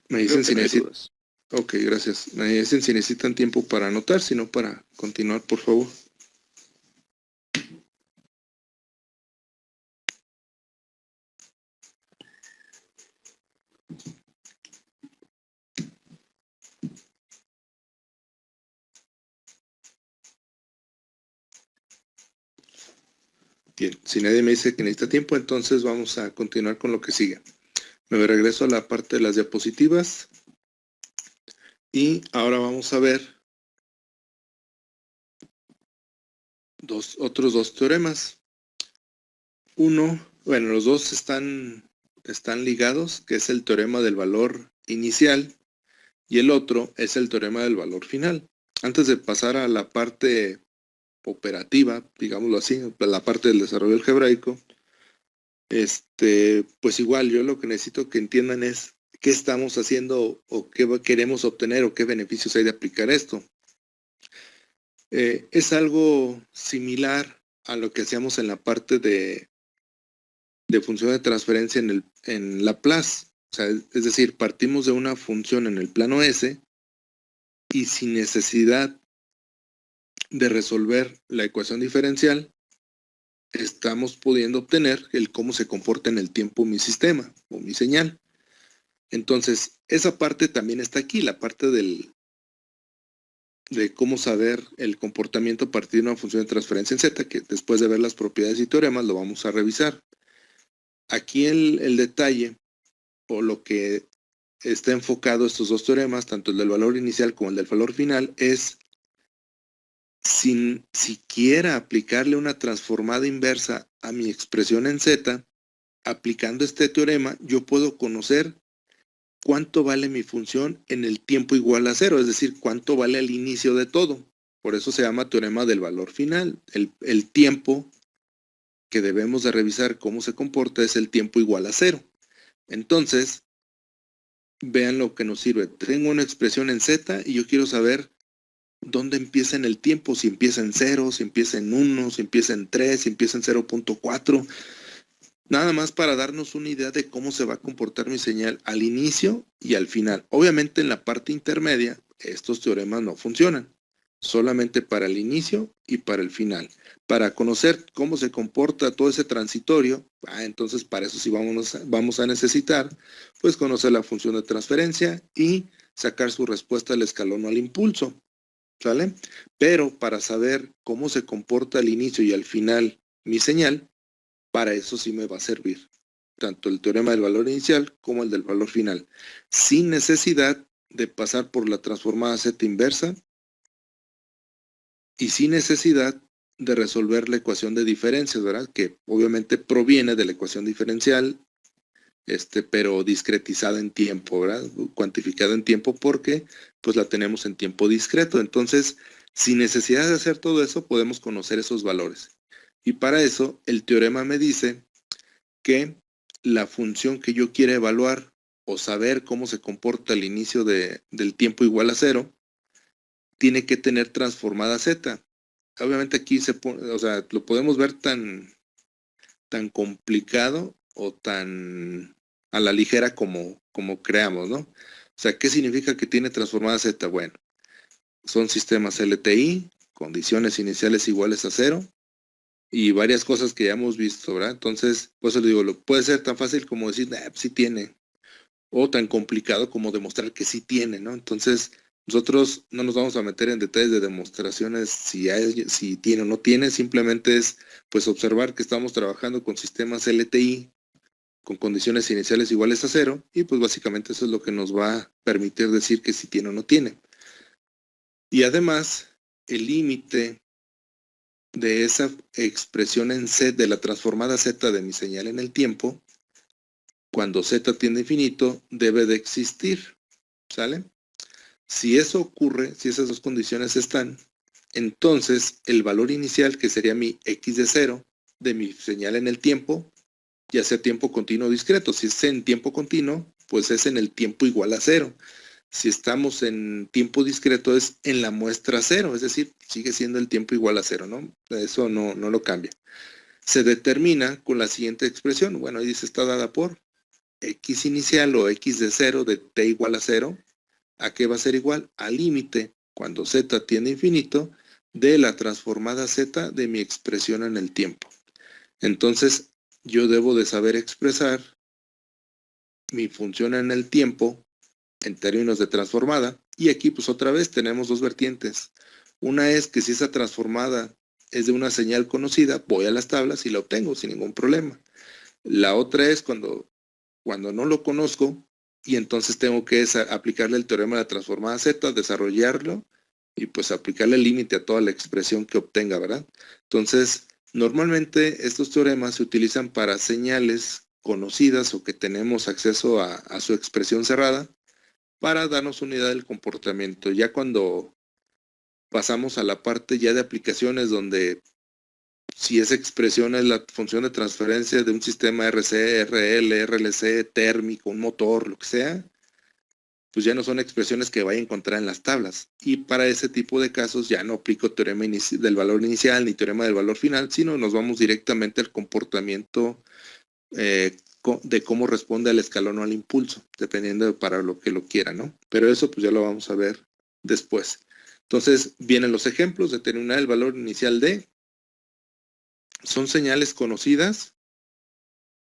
Me dicen si necesitan. Ok, gracias. Me dicen si necesitan tiempo para anotar, si no para continuar, por favor. Bien, si nadie me dice que necesita tiempo, entonces vamos a continuar con lo que sigue. Me regreso a la parte de las diapositivas. Y ahora vamos a ver otros dos teoremas. Uno, bueno, los dos están ligados, que es el teorema del valor inicial, y el otro es el teorema del valor final. Antes de pasar a la parte operativa, digámoslo así, la parte del desarrollo algebraico, pues igual yo lo que necesito que entiendan es qué estamos haciendo o qué queremos obtener o qué beneficios hay de aplicar esto. Es algo similar a lo que hacíamos en la parte de función de transferencia en Laplace. O sea, es decir, partimos de una función en el plano S y sin necesidad de resolver la ecuación diferencial, estamos pudiendo obtener el cómo se comporta en el tiempo mi sistema o mi señal. Entonces, esa parte también está aquí, la parte de cómo saber el comportamiento a partir de una función de transferencia en Z, que después de ver las propiedades y teoremas lo vamos a revisar. Aquí el detalle, o lo que está enfocado estos dos teoremas, tanto el del valor inicial como el del valor final, es sin siquiera aplicarle una transformada inversa a mi expresión en Z, aplicando este teorema, yo puedo conocer cuánto vale mi función en el tiempo igual a 0, es decir, cuánto vale al inicio de todo. Por eso se llama teorema del valor final. El tiempo que debemos de revisar cómo se comporta es el tiempo igual a 0. Entonces, vean lo que nos sirve. Tengo una expresión en Z y yo quiero saber dónde empieza en el tiempo, si empieza en 0, si empieza en 1, si empieza en 3, si empieza en 0.4. Nada más para darnos una idea de cómo se va a comportar mi señal al inicio y al final. Obviamente en la parte intermedia estos teoremas no funcionan. Solamente para el inicio y para el final. Para conocer cómo se comporta todo ese transitorio, entonces para eso sí vamos a necesitar pues conocer la función de transferencia y sacar su respuesta al escalón o al impulso. ¿Sale? Pero para saber cómo se comporta al inicio y al final mi señal, para eso sí me va a servir tanto el teorema del valor inicial como el del valor final, sin necesidad de pasar por la transformada Z inversa y sin necesidad de resolver la ecuación de diferencias, ¿verdad? Que obviamente proviene de la ecuación diferencial, pero discretizada en tiempo, ¿verdad? Cuantificada en tiempo porque pues la tenemos en tiempo discreto. Entonces, Sin necesidad de hacer todo eso, podemos conocer esos valores. Y para eso, el teorema me dice que la función que yo quiera evaluar o saber cómo se comporta al inicio del tiempo igual a 0, tiene que tener transformada z. Obviamente aquí o sea, lo podemos ver tan complicado o tan a la ligera como creamos, ¿no? O sea, ¿qué significa que tiene transformada z? Bueno, son sistemas LTI, condiciones iniciales iguales a 0, y varias cosas que ya hemos visto, ¿verdad? Entonces, por eso le digo, puede ser tan fácil como decir, sí tiene, o tan complicado como demostrar que sí tiene, ¿no? Entonces, nosotros no nos vamos a meter en detalles de demostraciones si tiene o no tiene, simplemente es pues observar que estamos trabajando con sistemas LTI con condiciones iniciales iguales a 0, y pues básicamente eso es lo que nos va a permitir decir que si tiene o no tiene. Y además, el límite de esa expresión en z, de la transformada z de mi señal en el tiempo, cuando z tiende a infinito, debe de existir, ¿sale? Si eso ocurre, si esas dos condiciones están, entonces el valor inicial, que sería mi x de 0, de mi señal en el tiempo, ya sea tiempo continuo o discreto. Si es en tiempo continuo, pues es en el tiempo igual a 0. Si estamos en tiempo discreto, es en la muestra 0, es decir, sigue siendo el tiempo igual a 0, ¿no? Eso no lo cambia. Se determina con la siguiente expresión. Bueno, ahí dice, está dada por x inicial o x de 0 de t igual a 0. ¿A qué va a ser igual? Al límite, cuando z tiende a infinito, de la transformada z de mi expresión en el tiempo. Entonces, yo debo de saber expresar mi función en el tiempo en términos de transformada. Y aquí pues otra vez tenemos dos vertientes. Una es que si esa transformada es de una señal conocida, voy a las tablas y la obtengo sin ningún problema. La otra es cuando no lo conozco, y entonces tengo que aplicarle el teorema de la transformada z, desarrollarlo y pues aplicarle el límite a toda la expresión que obtenga, ¿verdad? Entonces, normalmente estos teoremas se utilizan para señales conocidas o que tenemos acceso a su expresión cerrada para darnos una idea del comportamiento. Ya cuando pasamos a la parte ya de aplicaciones donde si esa expresión es la función de transferencia de un sistema RC, RL, RLC, térmico, un motor, lo que sea, pues ya no son expresiones que vaya a encontrar en las tablas. Y para ese tipo de casos ya no aplico teorema del valor inicial ni teorema del valor final, sino nos vamos directamente al comportamiento de cómo responde al escalón o al impulso, dependiendo de para lo que lo quiera, ¿no? Pero eso pues ya lo vamos a ver después. Entonces vienen los ejemplos. Determinar el valor inicial de, son señales conocidas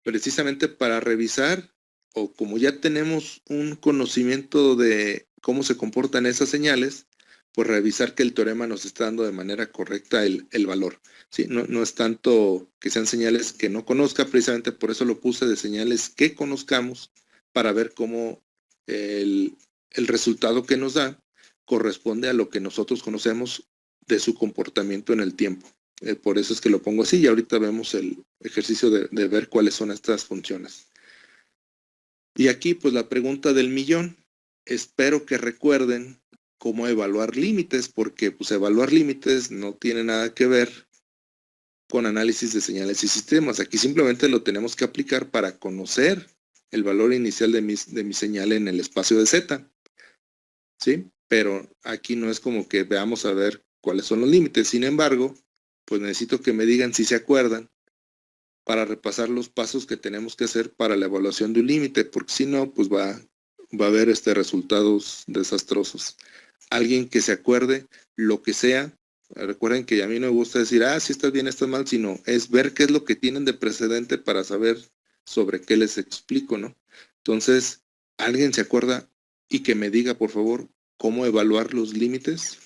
precisamente para revisar, o como ya tenemos un conocimiento de cómo se comportan esas señales, pues revisar que el teorema nos está dando de manera correcta el valor. ¿Sí? No es tanto que sean señales que no conozca, precisamente por eso lo puse de señales que conozcamos, para ver cómo el resultado que nos da corresponde a lo que nosotros conocemos de su comportamiento en el tiempo. Por eso es que lo pongo así, y ahorita vemos el ejercicio de ver cuáles son estas funciones. Y aquí pues la pregunta del millón. Espero que recuerden cómo evaluar límites, porque pues evaluar límites no tiene nada que ver con análisis de señales y sistemas. Aquí simplemente lo tenemos que aplicar para conocer el valor inicial de mi señal en el espacio de Z. ¿Sí? Pero aquí no es como que veamos a ver cuáles son los límites. Sin embargo, pues necesito que me digan si se acuerdan para repasar los pasos que tenemos que hacer para la evaluación de un límite, porque si no, pues va a haber resultados desastrosos. Alguien que se acuerde, lo que sea. Recuerden que a mí no me gusta decir, si estás bien, estás mal, sino es ver qué es lo que tienen de precedente para saber sobre qué les explico, ¿no? Entonces, ¿alguien se acuerda? Y que me diga, por favor, cómo evaluar los límites.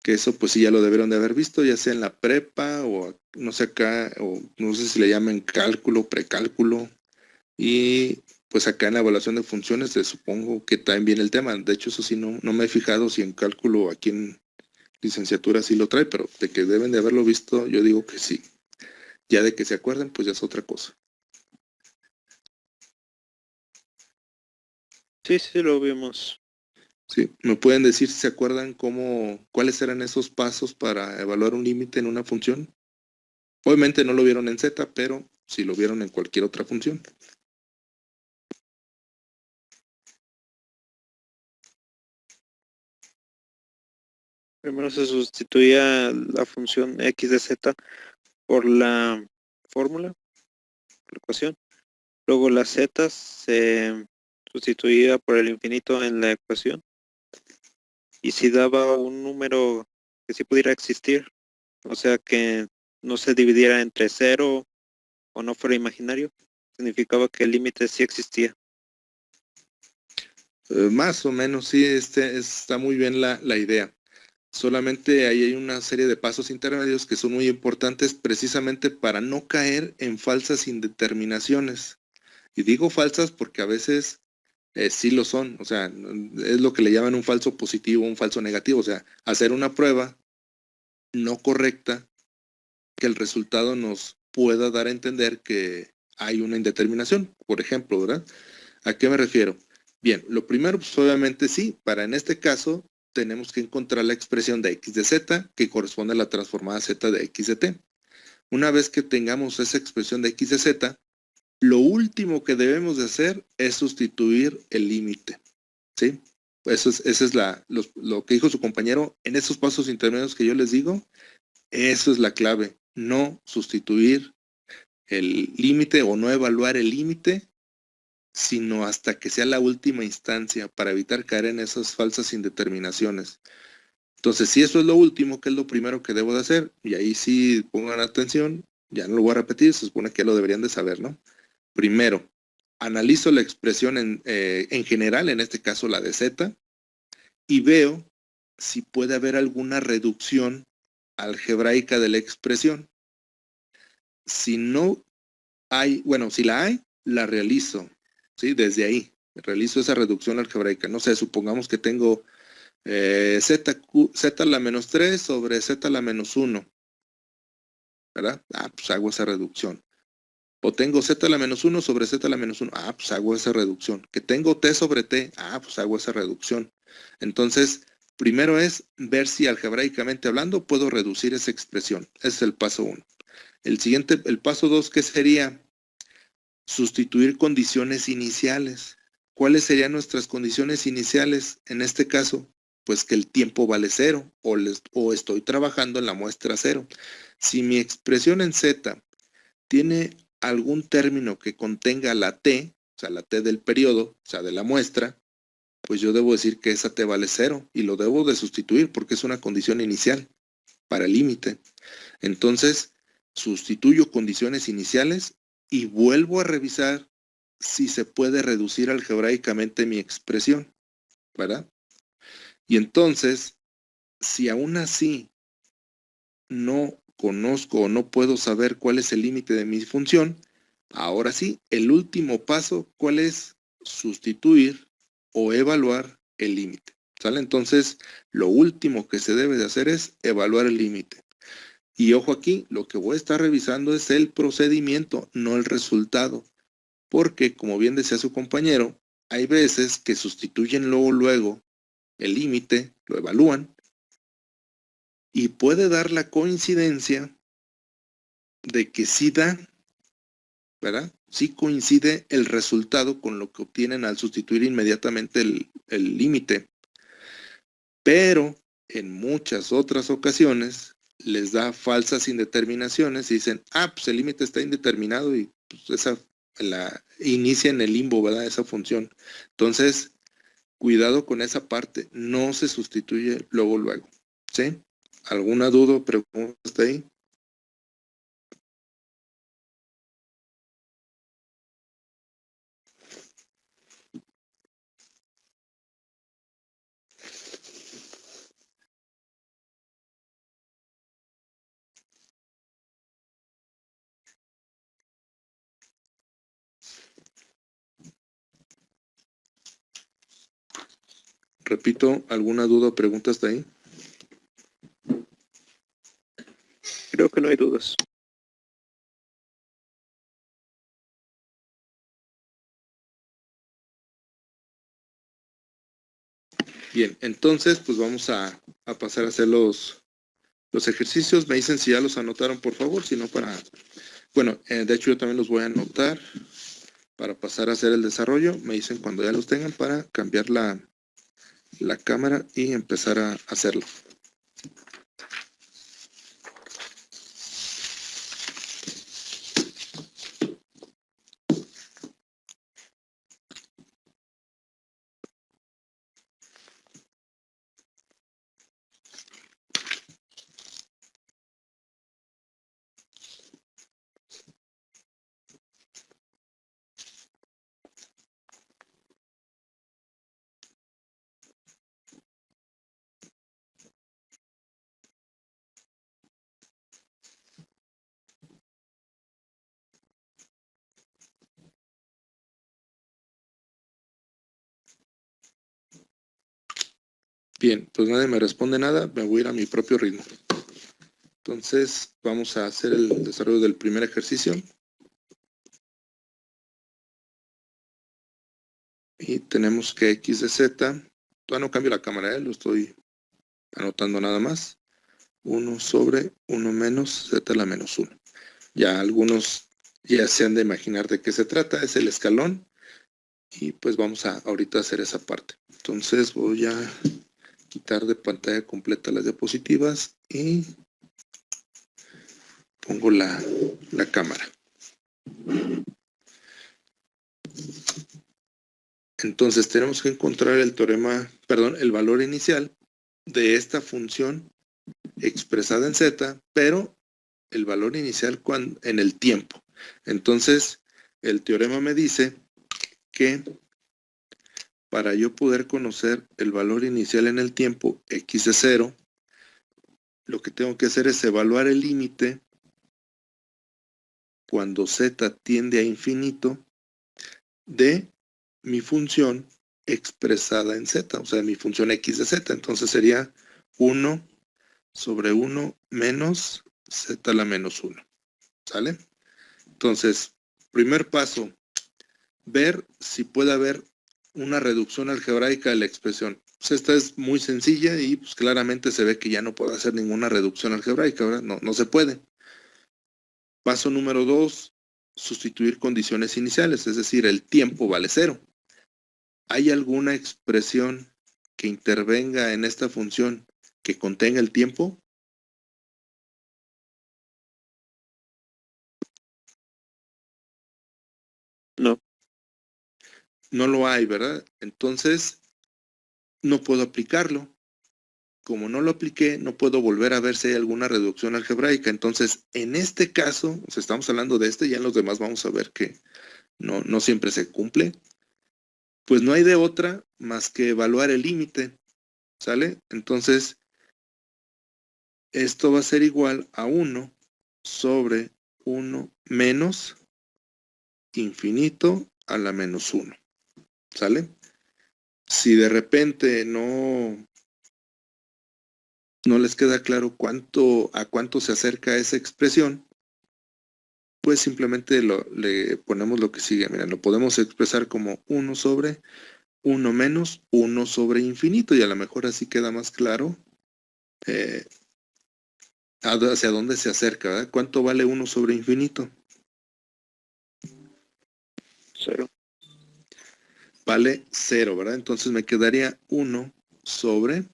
Que eso pues sí ya lo debieron de haber visto, ya sea en la prepa o no sé acá, o no sé si le llaman cálculo, precálculo. Y pues acá en la evaluación de funciones supongo que también viene el tema. De hecho, eso sí no me he fijado si en cálculo aquí en licenciatura sí lo trae, pero de que deben de haberlo visto, yo digo que sí. Ya de que se acuerden, pues ya es otra cosa. Sí, lo vimos. Sí, ¿me pueden decir si se acuerdan cuáles eran esos pasos para evaluar un límite en una función? Obviamente no lo vieron en Z, pero si lo vieron en cualquier otra función. Primero se sustituía la función x de z por la fórmula, por la ecuación. Luego la z se sustituía por el infinito en la ecuación. Y si daba un número que sí pudiera existir, o sea que no se dividiera entre 0 o no fuera imaginario, significaba que el límite sí existía. Más o menos, sí, está muy bien la idea. Solamente ahí hay una serie de pasos intermedios que son muy importantes precisamente para no caer en falsas indeterminaciones. Y digo falsas porque a veces sí lo son, o sea, es lo que le llaman un falso positivo, un falso negativo, o sea, hacer una prueba no correcta que el resultado nos pueda dar a entender que hay una indeterminación, por ejemplo, ¿verdad? ¿A qué me refiero? Bien, lo primero, pues obviamente sí, para en este caso tenemos que encontrar la expresión de x de z que corresponde a la transformada z de x de t. Una vez que tengamos esa expresión de x de z, lo último que debemos de hacer es sustituir el límite, ¿sí? Eso es lo que dijo su compañero. En esos pasos intermedios que yo les digo, eso es la clave. No sustituir el límite o no evaluar el límite, sino hasta que sea la última instancia para evitar caer en esas falsas indeterminaciones. Entonces, si eso es lo último, que es lo primero que debo de hacer, y ahí sí pongan atención, ya no lo voy a repetir, se supone que ya lo deberían de saber, ¿no? Primero, analizo la expresión en general, en este caso la de z, y veo si puede haber alguna reducción algebraica de la expresión. Si no hay, bueno, si la hay, la realizo, ¿sí? Desde ahí, realizo esa reducción algebraica. No sé, supongamos que tengo z a la menos 3 sobre z a la menos 1, ¿verdad? Ah, pues hago esa reducción. O tengo z a la menos 1 sobre z a la menos 1. Ah, pues hago esa reducción. Que tengo t sobre t. Ah, pues hago esa reducción. Entonces, primero es ver si algebraicamente hablando puedo reducir esa expresión. Ese es el paso 1. El siguiente, el paso 2, ¿qué sería? Sustituir condiciones iniciales. ¿Cuáles serían nuestras condiciones iniciales en este caso? Pues que el tiempo vale 0 o estoy trabajando en la muestra 0. Si mi expresión en z tiene algún término que contenga la t, o sea, la t del periodo, o sea, de la muestra, pues yo debo decir que esa t vale 0 y lo debo de sustituir porque es una condición inicial para el límite. Entonces, sustituyo condiciones iniciales y vuelvo a revisar si se puede reducir algebraicamente mi expresión, ¿verdad? Y entonces, si aún así no conozco o no puedo saber cuál es el límite de mi función, ahora sí, el último paso, ¿cuál es? Sustituir o evaluar el límite. ¿Sale? Entonces, lo último que se debe de hacer es evaluar el límite. Y ojo aquí, lo que voy a estar revisando es el procedimiento, no el resultado. Porque, como bien decía su compañero, hay veces que sustituyen luego el límite, lo evalúan, y puede dar la coincidencia de que sí da, ¿verdad? Sí coincide el resultado con lo que obtienen al sustituir inmediatamente el límite. Pero en muchas otras ocasiones les da falsas indeterminaciones y dicen, ah, pues el límite está indeterminado y pues inicia en el limbo, ¿verdad? Esa función. Entonces, cuidado con esa parte, no se sustituye luego. ¿Sí? ¿Alguna duda o pregunta hasta ahí? Repito, ¿alguna duda o pregunta hasta ahí? Creo que no hay dudas. Bien, entonces pues vamos a pasar a hacer los ejercicios. Me dicen si ya los anotaron, por favor, si no para... Bueno, de hecho yo también los voy a anotar para pasar a hacer el desarrollo. Me dicen cuando ya los tengan para cambiar la cámara y empezar a hacerlo. Bien, pues nadie me responde nada, me voy a ir a mi propio ritmo. Entonces, vamos a hacer el desarrollo del primer ejercicio. Y tenemos que x de z, todavía no cambio la cámara, lo estoy anotando nada más. 1 sobre 1 menos z a la menos 1. Ya algunos ya se han de imaginar de qué se trata, es el escalón. Y pues vamos a ahorita hacer esa parte. Entonces voy a quitar de pantalla completa las diapositivas y pongo la cámara. Entonces tenemos que encontrar el teorema, perdón, el valor inicial de esta función expresada en z, pero el valor inicial en el tiempo. Entonces, el teorema me dice que para yo poder conocer el valor inicial en el tiempo, x de 0, lo que tengo que hacer es evaluar el límite cuando z tiende a infinito de mi función expresada en z, o sea, mi función x de z. Entonces sería 1 sobre 1 menos z a la menos 1. ¿Sale? Entonces, primer paso, ver si puede haber una reducción algebraica de la expresión. Pues esta es muy sencilla y pues claramente se ve que ya no puedo hacer ninguna reducción algebraica, ¿verdad? No se puede. Paso número 2, sustituir condiciones iniciales, es decir, el tiempo vale 0. ¿Hay alguna expresión que intervenga en esta función que contenga el tiempo? No. No lo hay, ¿verdad? Entonces, no puedo aplicarlo. Como no lo apliqué, no puedo volver a ver si hay alguna reducción algebraica. Entonces, en este caso, o sea, estamos hablando de este, ya en los demás vamos a ver que no siempre se cumple. Pues no hay de otra más que evaluar el límite, ¿sale? Entonces, esto va a ser igual a 1 sobre 1 menos infinito a la menos 1, ¿sale? Si de repente no les queda claro a cuánto se acerca esa expresión, pues simplemente le ponemos lo que sigue. Mira, lo podemos expresar como 1 sobre 1 menos 1 sobre infinito, y a lo mejor así queda más claro hacia dónde se acerca, ¿verdad? ¿Cuánto vale 1 sobre infinito? 0. Vale 0, ¿verdad? Entonces me quedaría 1 sobre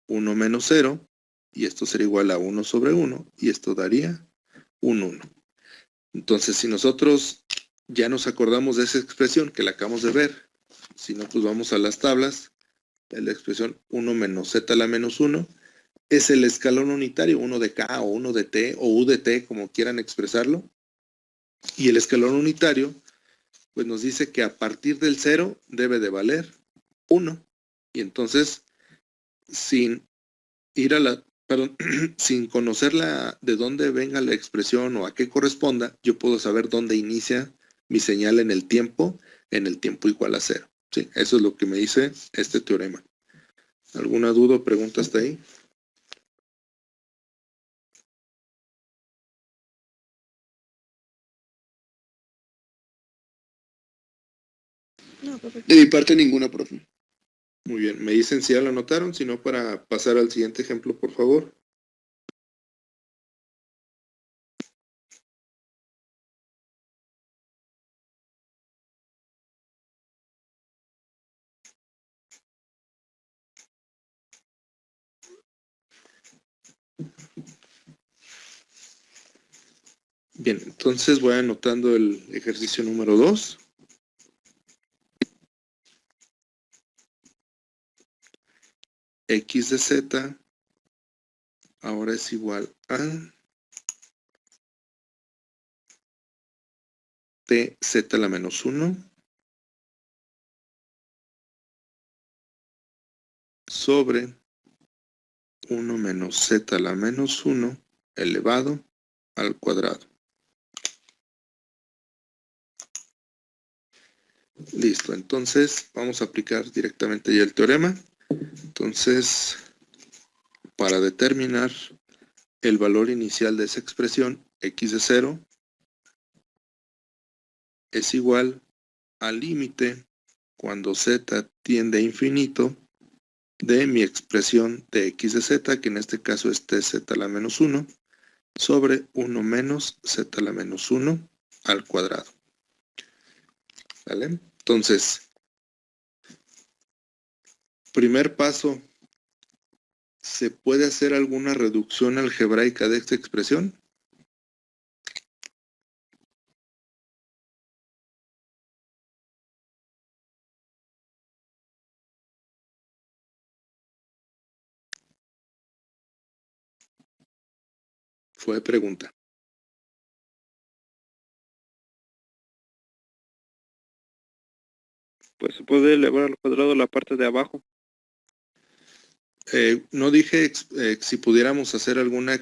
1 menos 0, y esto sería igual a 1 sobre 1, y esto daría un 1. Entonces, si nosotros ya nos acordamos de esa expresión que la acabamos de ver, si no, pues vamos a las tablas. La expresión 1 menos z a la menos 1 es el escalón unitario, 1 de k o 1 de t o u de t, como quieran expresarlo. Y el escalón unitario, pues nos dice que a partir del 0 debe de valer 1. Y entonces, sin ir a la, perdón, sin conocer de dónde venga la expresión o a qué corresponda, yo puedo saber dónde inicia mi señal en el tiempo igual a 0. ¿Sí? Eso es lo que me dice este teorema. ¿Alguna duda o pregunta hasta ahí? No, profe. De mi parte ninguna, profe. Muy bien, me dicen si ya lo anotaron, si no para pasar al siguiente ejemplo, por favor. Bien, entonces voy anotando el ejercicio número 2. X de z ahora es igual a t z a la menos 1 sobre 1 menos z a la menos 1 elevado al cuadrado. Listo, entonces vamos a aplicar directamente ya el teorema. Entonces, para determinar el valor inicial de esa expresión, x de 0 es igual al límite cuando z tiende a infinito de mi expresión de x de z, que en este caso es tz a la menos 1, sobre 1 menos z a la menos 1 al cuadrado. ¿Vale? Entonces, primer paso, ¿se puede hacer alguna reducción algebraica de esta expresión? Fue pregunta. Pues se puede elevar al cuadrado la parte de abajo. No dije si pudiéramos hacer alguna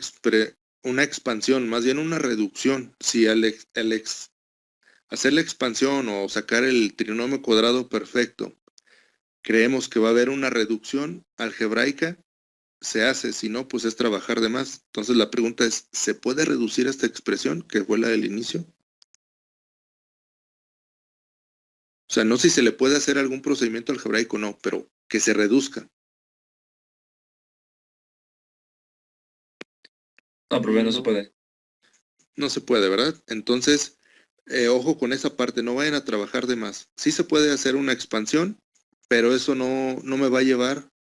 una expansión, más bien una reducción. Si hacer la expansión o sacar el trinomio cuadrado perfecto, creemos que va a haber una reducción algebraica, se hace. Si no, pues es trabajar de más. Entonces la pregunta es, ¿se puede reducir esta expresión que fue la del inicio? O sea, no si se le puede hacer algún procedimiento algebraico, no, pero que se reduzca. No, pero no se puede. No se puede, ¿verdad? Entonces, ojo con esa parte, no vayan a trabajar de más. Sí se puede hacer una expansión, pero eso no me va a llevar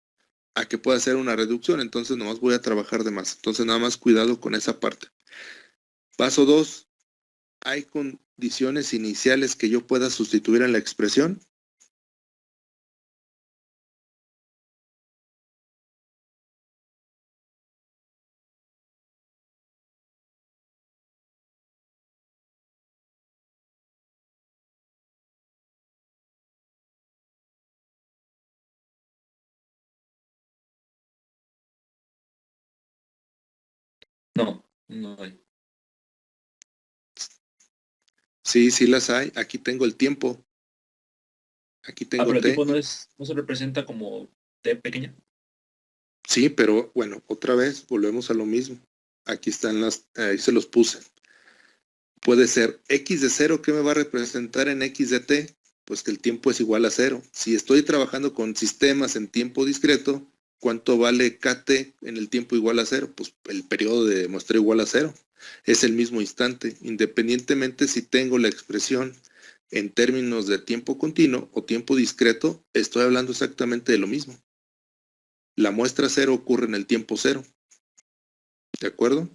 a que pueda hacer una reducción, entonces nomás voy a trabajar de más. Entonces nada más cuidado con esa parte. Paso 2. ¿Hay condiciones iniciales que yo pueda sustituir en la expresión? No, no hay. Sí, sí las hay. Aquí tengo el tiempo. Aquí tengo Pero el t. tipo no se representa como t pequeña. Sí, pero bueno, otra vez volvemos a lo mismo. Aquí están ahí se los puse. Puede ser x de 0, ¿qué me va a representar en x de t? Pues que el tiempo es igual a 0. Si estoy trabajando con sistemas en tiempo discreto, ¿cuánto vale kt en el tiempo igual a 0? Pues el periodo de muestreo igual a 0. Es el mismo instante, independientemente si tengo la expresión en términos de tiempo continuo o tiempo discreto, estoy hablando exactamente de lo mismo. La muestra 0 ocurre en el tiempo 0. ¿De acuerdo?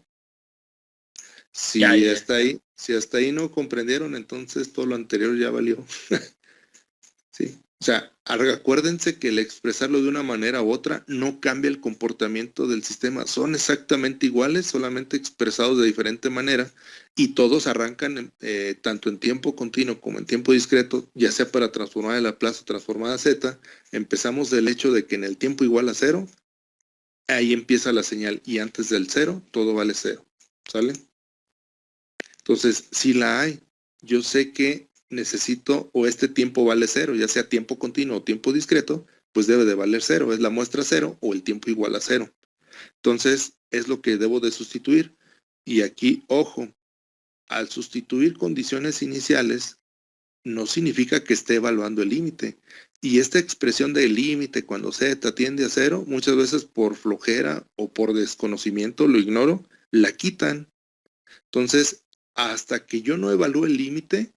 Si hasta ahí no comprendieron, entonces todo lo anterior ya valió. Sí. O sea, acuérdense que el expresarlo de una manera u otra no cambia el comportamiento del sistema. Son exactamente iguales, solamente expresados de diferente manera, y todos arrancan tanto en tiempo continuo como en tiempo discreto, ya sea para transformar el Laplace o transformada a z. Empezamos del hecho de que en el tiempo igual a 0, ahí empieza la señal, y antes del 0, todo vale 0. ¿Sale? Entonces, si la hay, yo sé que necesito o este tiempo vale 0, ya sea tiempo continuo o tiempo discreto, pues debe de valer 0, es la muestra 0 o el tiempo igual a 0. Entonces, es lo que debo de sustituir. Y aquí, ojo, al sustituir condiciones iniciales, no significa que esté evaluando el límite, Y esta expresión del límite cuando z tiende a 0, muchas veces por flojera o por desconocimiento, lo ignoro, la quitan. Entonces, hasta que yo no evalúe el límite,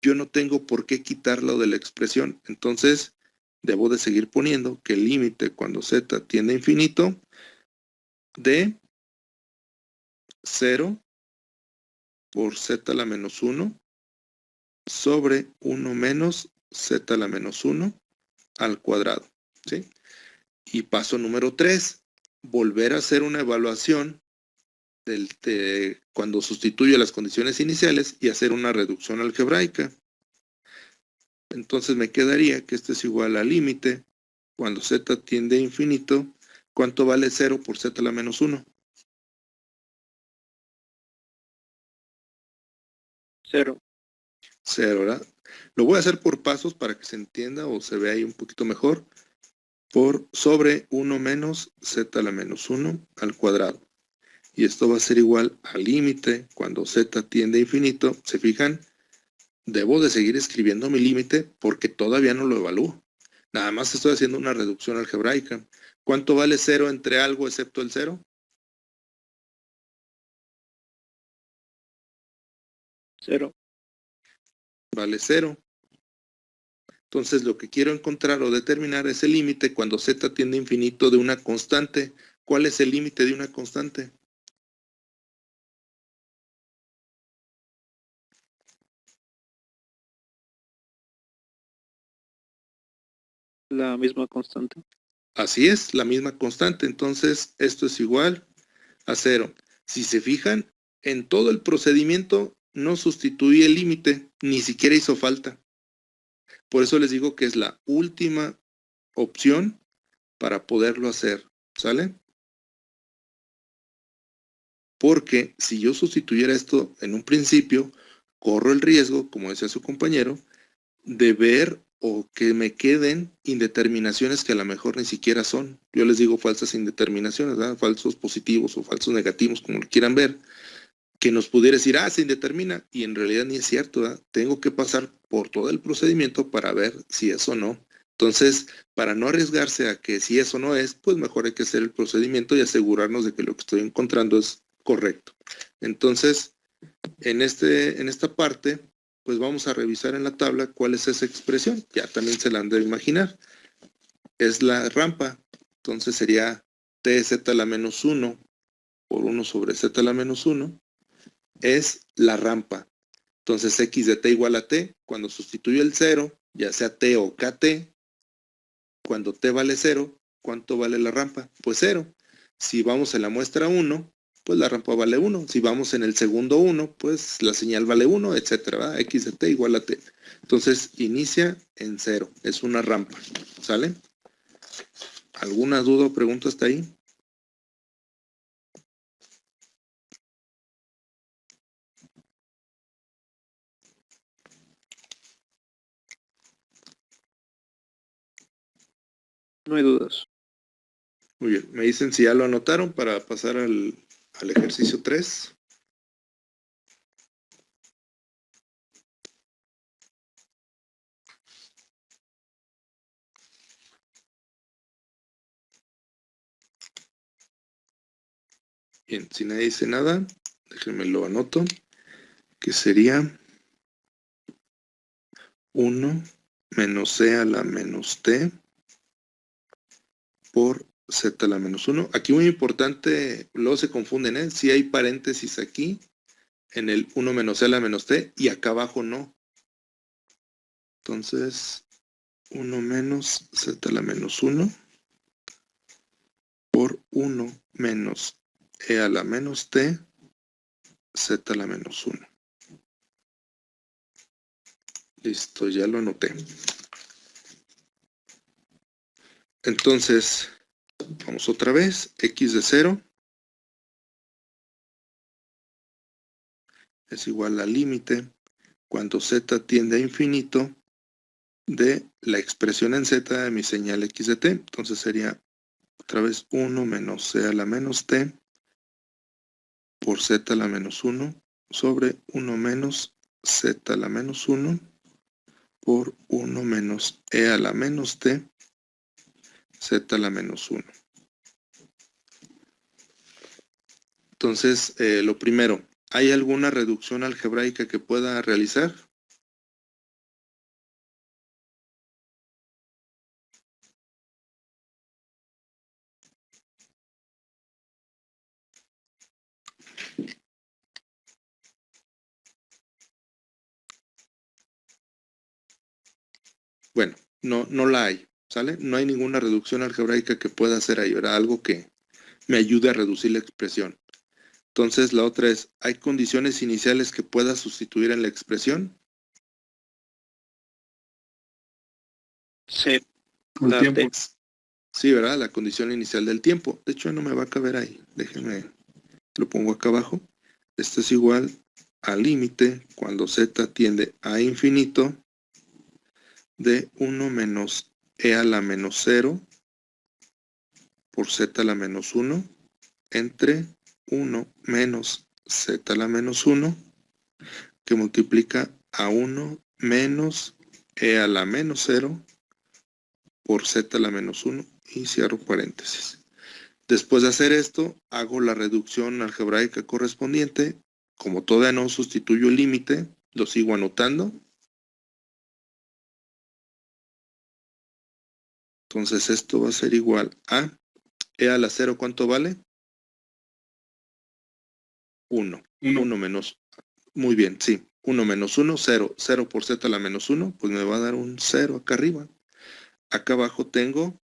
yo no tengo por qué quitarlo de la expresión. Entonces, debo de seguir poniendo que el límite cuando z tiende a infinito de 0 por z a la menos 1 sobre 1 menos z a la menos 1 al cuadrado, ¿sí? Y paso número 3, volver a hacer una evaluación de cuando sustituyo las condiciones iniciales y hacer una reducción algebraica. Entonces me quedaría que esto es igual al límite cuando z tiende a infinito. ¿Cuánto vale 0 por z a la menos 1? 0. 0, ¿verdad? Lo voy a hacer por pasos para que se entienda o se vea ahí un poquito mejor. Por sobre 1 menos z a la menos 1 al cuadrado. Y esto va a ser igual al límite cuando z tiende a infinito. ¿Se fijan? Debo de seguir escribiendo mi límite porque todavía no lo evalúo. Nada más estoy haciendo una reducción algebraica. ¿Cuánto vale 0 entre algo excepto el 0? 0. Vale 0. Entonces lo que quiero encontrar o determinar es el límite cuando z tiende a infinito de una constante. ¿Cuál es el límite de una constante? La misma constante. Así es, la misma constante. Entonces esto es igual a 0. Si se fijan, en todo el procedimiento no sustituí el límite, ni siquiera hizo falta. Por eso les digo que es la última opción para poderlo hacer, ¿sale? Porque si yo sustituyera esto en un principio, corro el riesgo, como decía su compañero, de ver o que me queden indeterminaciones que a lo mejor ni siquiera son. Yo les digo falsas indeterminaciones, ¿verdad? Falsos positivos o falsos negativos, como lo quieran ver, que nos pudiera decir, se indetermina, y en realidad ni es cierto, ¿verdad? Tengo que pasar por todo el procedimiento para ver si es o no. Entonces, para no arriesgarse a que si eso no es, pues mejor hay que hacer el procedimiento y asegurarnos de que lo que estoy encontrando es correcto. Entonces, en esta parte, pues vamos a revisar en la tabla cuál es esa expresión. Ya también se la han de imaginar. Es la rampa. Entonces sería tz a la menos 1 por 1 sobre z a la menos 1 es la rampa. Entonces x de t igual a t, cuando sustituyo el 0, ya sea t o kt, cuando t vale 0, ¿cuánto vale la rampa? Pues 0. Si vamos en la muestra 1, pues la rampa vale 1. Si vamos en el segundo 1, pues la señal vale 1, etcétera, ¿verdad? X de t igual a t. Entonces inicia en 0. Es una rampa. ¿Sale? ¿Alguna duda o pregunta hasta ahí? No hay dudas. Muy bien. Me dicen si ya lo anotaron para pasar al ejercicio 3. Bien, si nadie dice nada, déjenme lo anoto, que sería 1 menos c a la menos t por z a la menos 1. Aquí muy importante, luego se confunden, ¿eh? Si hay paréntesis aquí, en el 1 menos c a la menos t, y acá abajo no. Entonces, 1 menos z a la menos 1 por 1 menos e a la menos t, z a la menos 1. Listo, ya lo anoté. Entonces, vamos otra vez, x de 0 es igual al límite cuando z tiende a infinito de la expresión en z de mi señal x de t. Entonces sería otra vez 1 menos c a la menos t por z a la menos 1 sobre 1 menos z a la menos 1 por 1 menos e a la menos t, z a la menos 1. Entonces, lo primero, ¿hay alguna reducción algebraica que pueda realizar? Bueno, no la hay, ¿sale? No hay ninguna reducción algebraica que pueda hacer ahí, ¿verdad? Algo que me ayude a reducir la expresión. Entonces, la otra es, ¿hay condiciones iniciales que pueda sustituir en la expresión? Sí. El La tiempo. T. Sí, ¿verdad? La condición inicial del tiempo. De hecho, no me va a caber ahí. Déjenme, lo pongo acá abajo. Esto es igual al límite cuando z tiende a infinito de 1 menos e a la menos 0 por z a la menos 1 entre 1 menos z a la menos 1 que multiplica a 1 menos e a la menos 0 por z a la menos 1 y cierro paréntesis. Después de hacer esto, hago la reducción algebraica correspondiente. Como todavía no sustituyo el límite, lo sigo anotando. Entonces esto va a ser igual a e a la 0, ¿cuánto vale? 1. 1 menos, muy bien, sí. 1 menos 1, 0. 0 por z a la menos 1, pues me va a dar un 0 acá arriba. Acá abajo tengo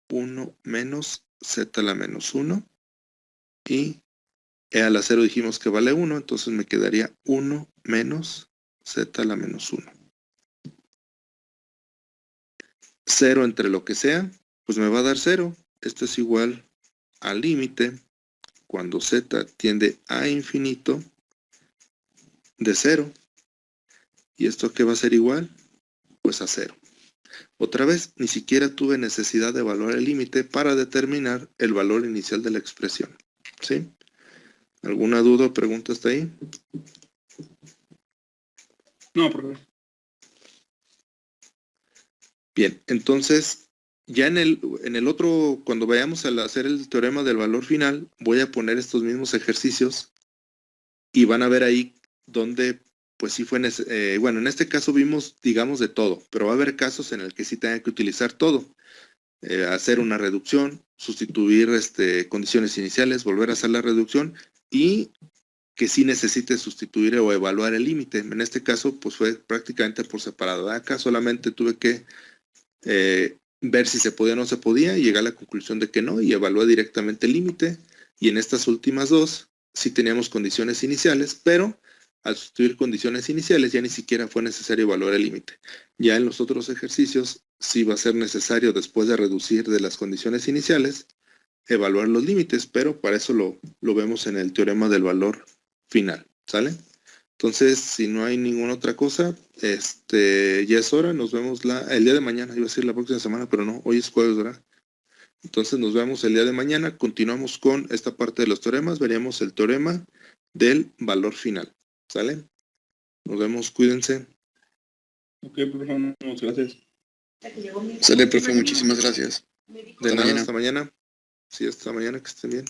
1 menos z a la menos 1 y e a la 0 dijimos que vale 1, entonces me quedaría 1 menos z a la menos 1. 0 entre lo que sea, pues me va a dar 0. Esto es igual al límite cuando z tiende a infinito de 0. ¿Y esto a qué va a ser igual? Pues a 0. Otra vez, ni siquiera tuve necesidad de evaluar el límite para determinar el valor inicial de la expresión. ¿Sí? ¿Alguna duda o pregunta hasta ahí? No, profe. Bien, entonces, ya en el otro, cuando vayamos a hacer el teorema del valor final, voy a poner estos mismos ejercicios y van a ver ahí donde, pues sí fue, bueno, en este caso vimos, digamos, de todo, pero va a haber casos en el que sí tenga que utilizar todo. Hacer una reducción, sustituir condiciones iniciales, volver a hacer la reducción y que sí necesite sustituir o evaluar el límite. En este caso, pues fue prácticamente por separado. Acá solamente tuve que ver si se podía o no se podía y llegar a la conclusión de que no y evalué directamente el límite. Y en estas últimas dos sí teníamos condiciones iniciales, pero al sustituir condiciones iniciales ya ni siquiera fue necesario evaluar el límite. Ya en los otros ejercicios sí va a ser necesario, después de reducir de las condiciones iniciales, evaluar los límites, pero para eso lo vemos en el teorema del valor final, ¿sale? Entonces, si no hay ninguna otra cosa, ya es hora, nos vemos el día de mañana, iba a decir la próxima semana, pero no, hoy es jueves, ¿verdad? Entonces nos vemos el día de mañana, continuamos con esta parte de los teoremas, veríamos el teorema del valor final, ¿sale? Nos vemos, cuídense. Ok, profe, muchas gracias. Sale, profe, muchísimas gracias. De nada, hasta mañana. Sí, hasta mañana, que estén bien.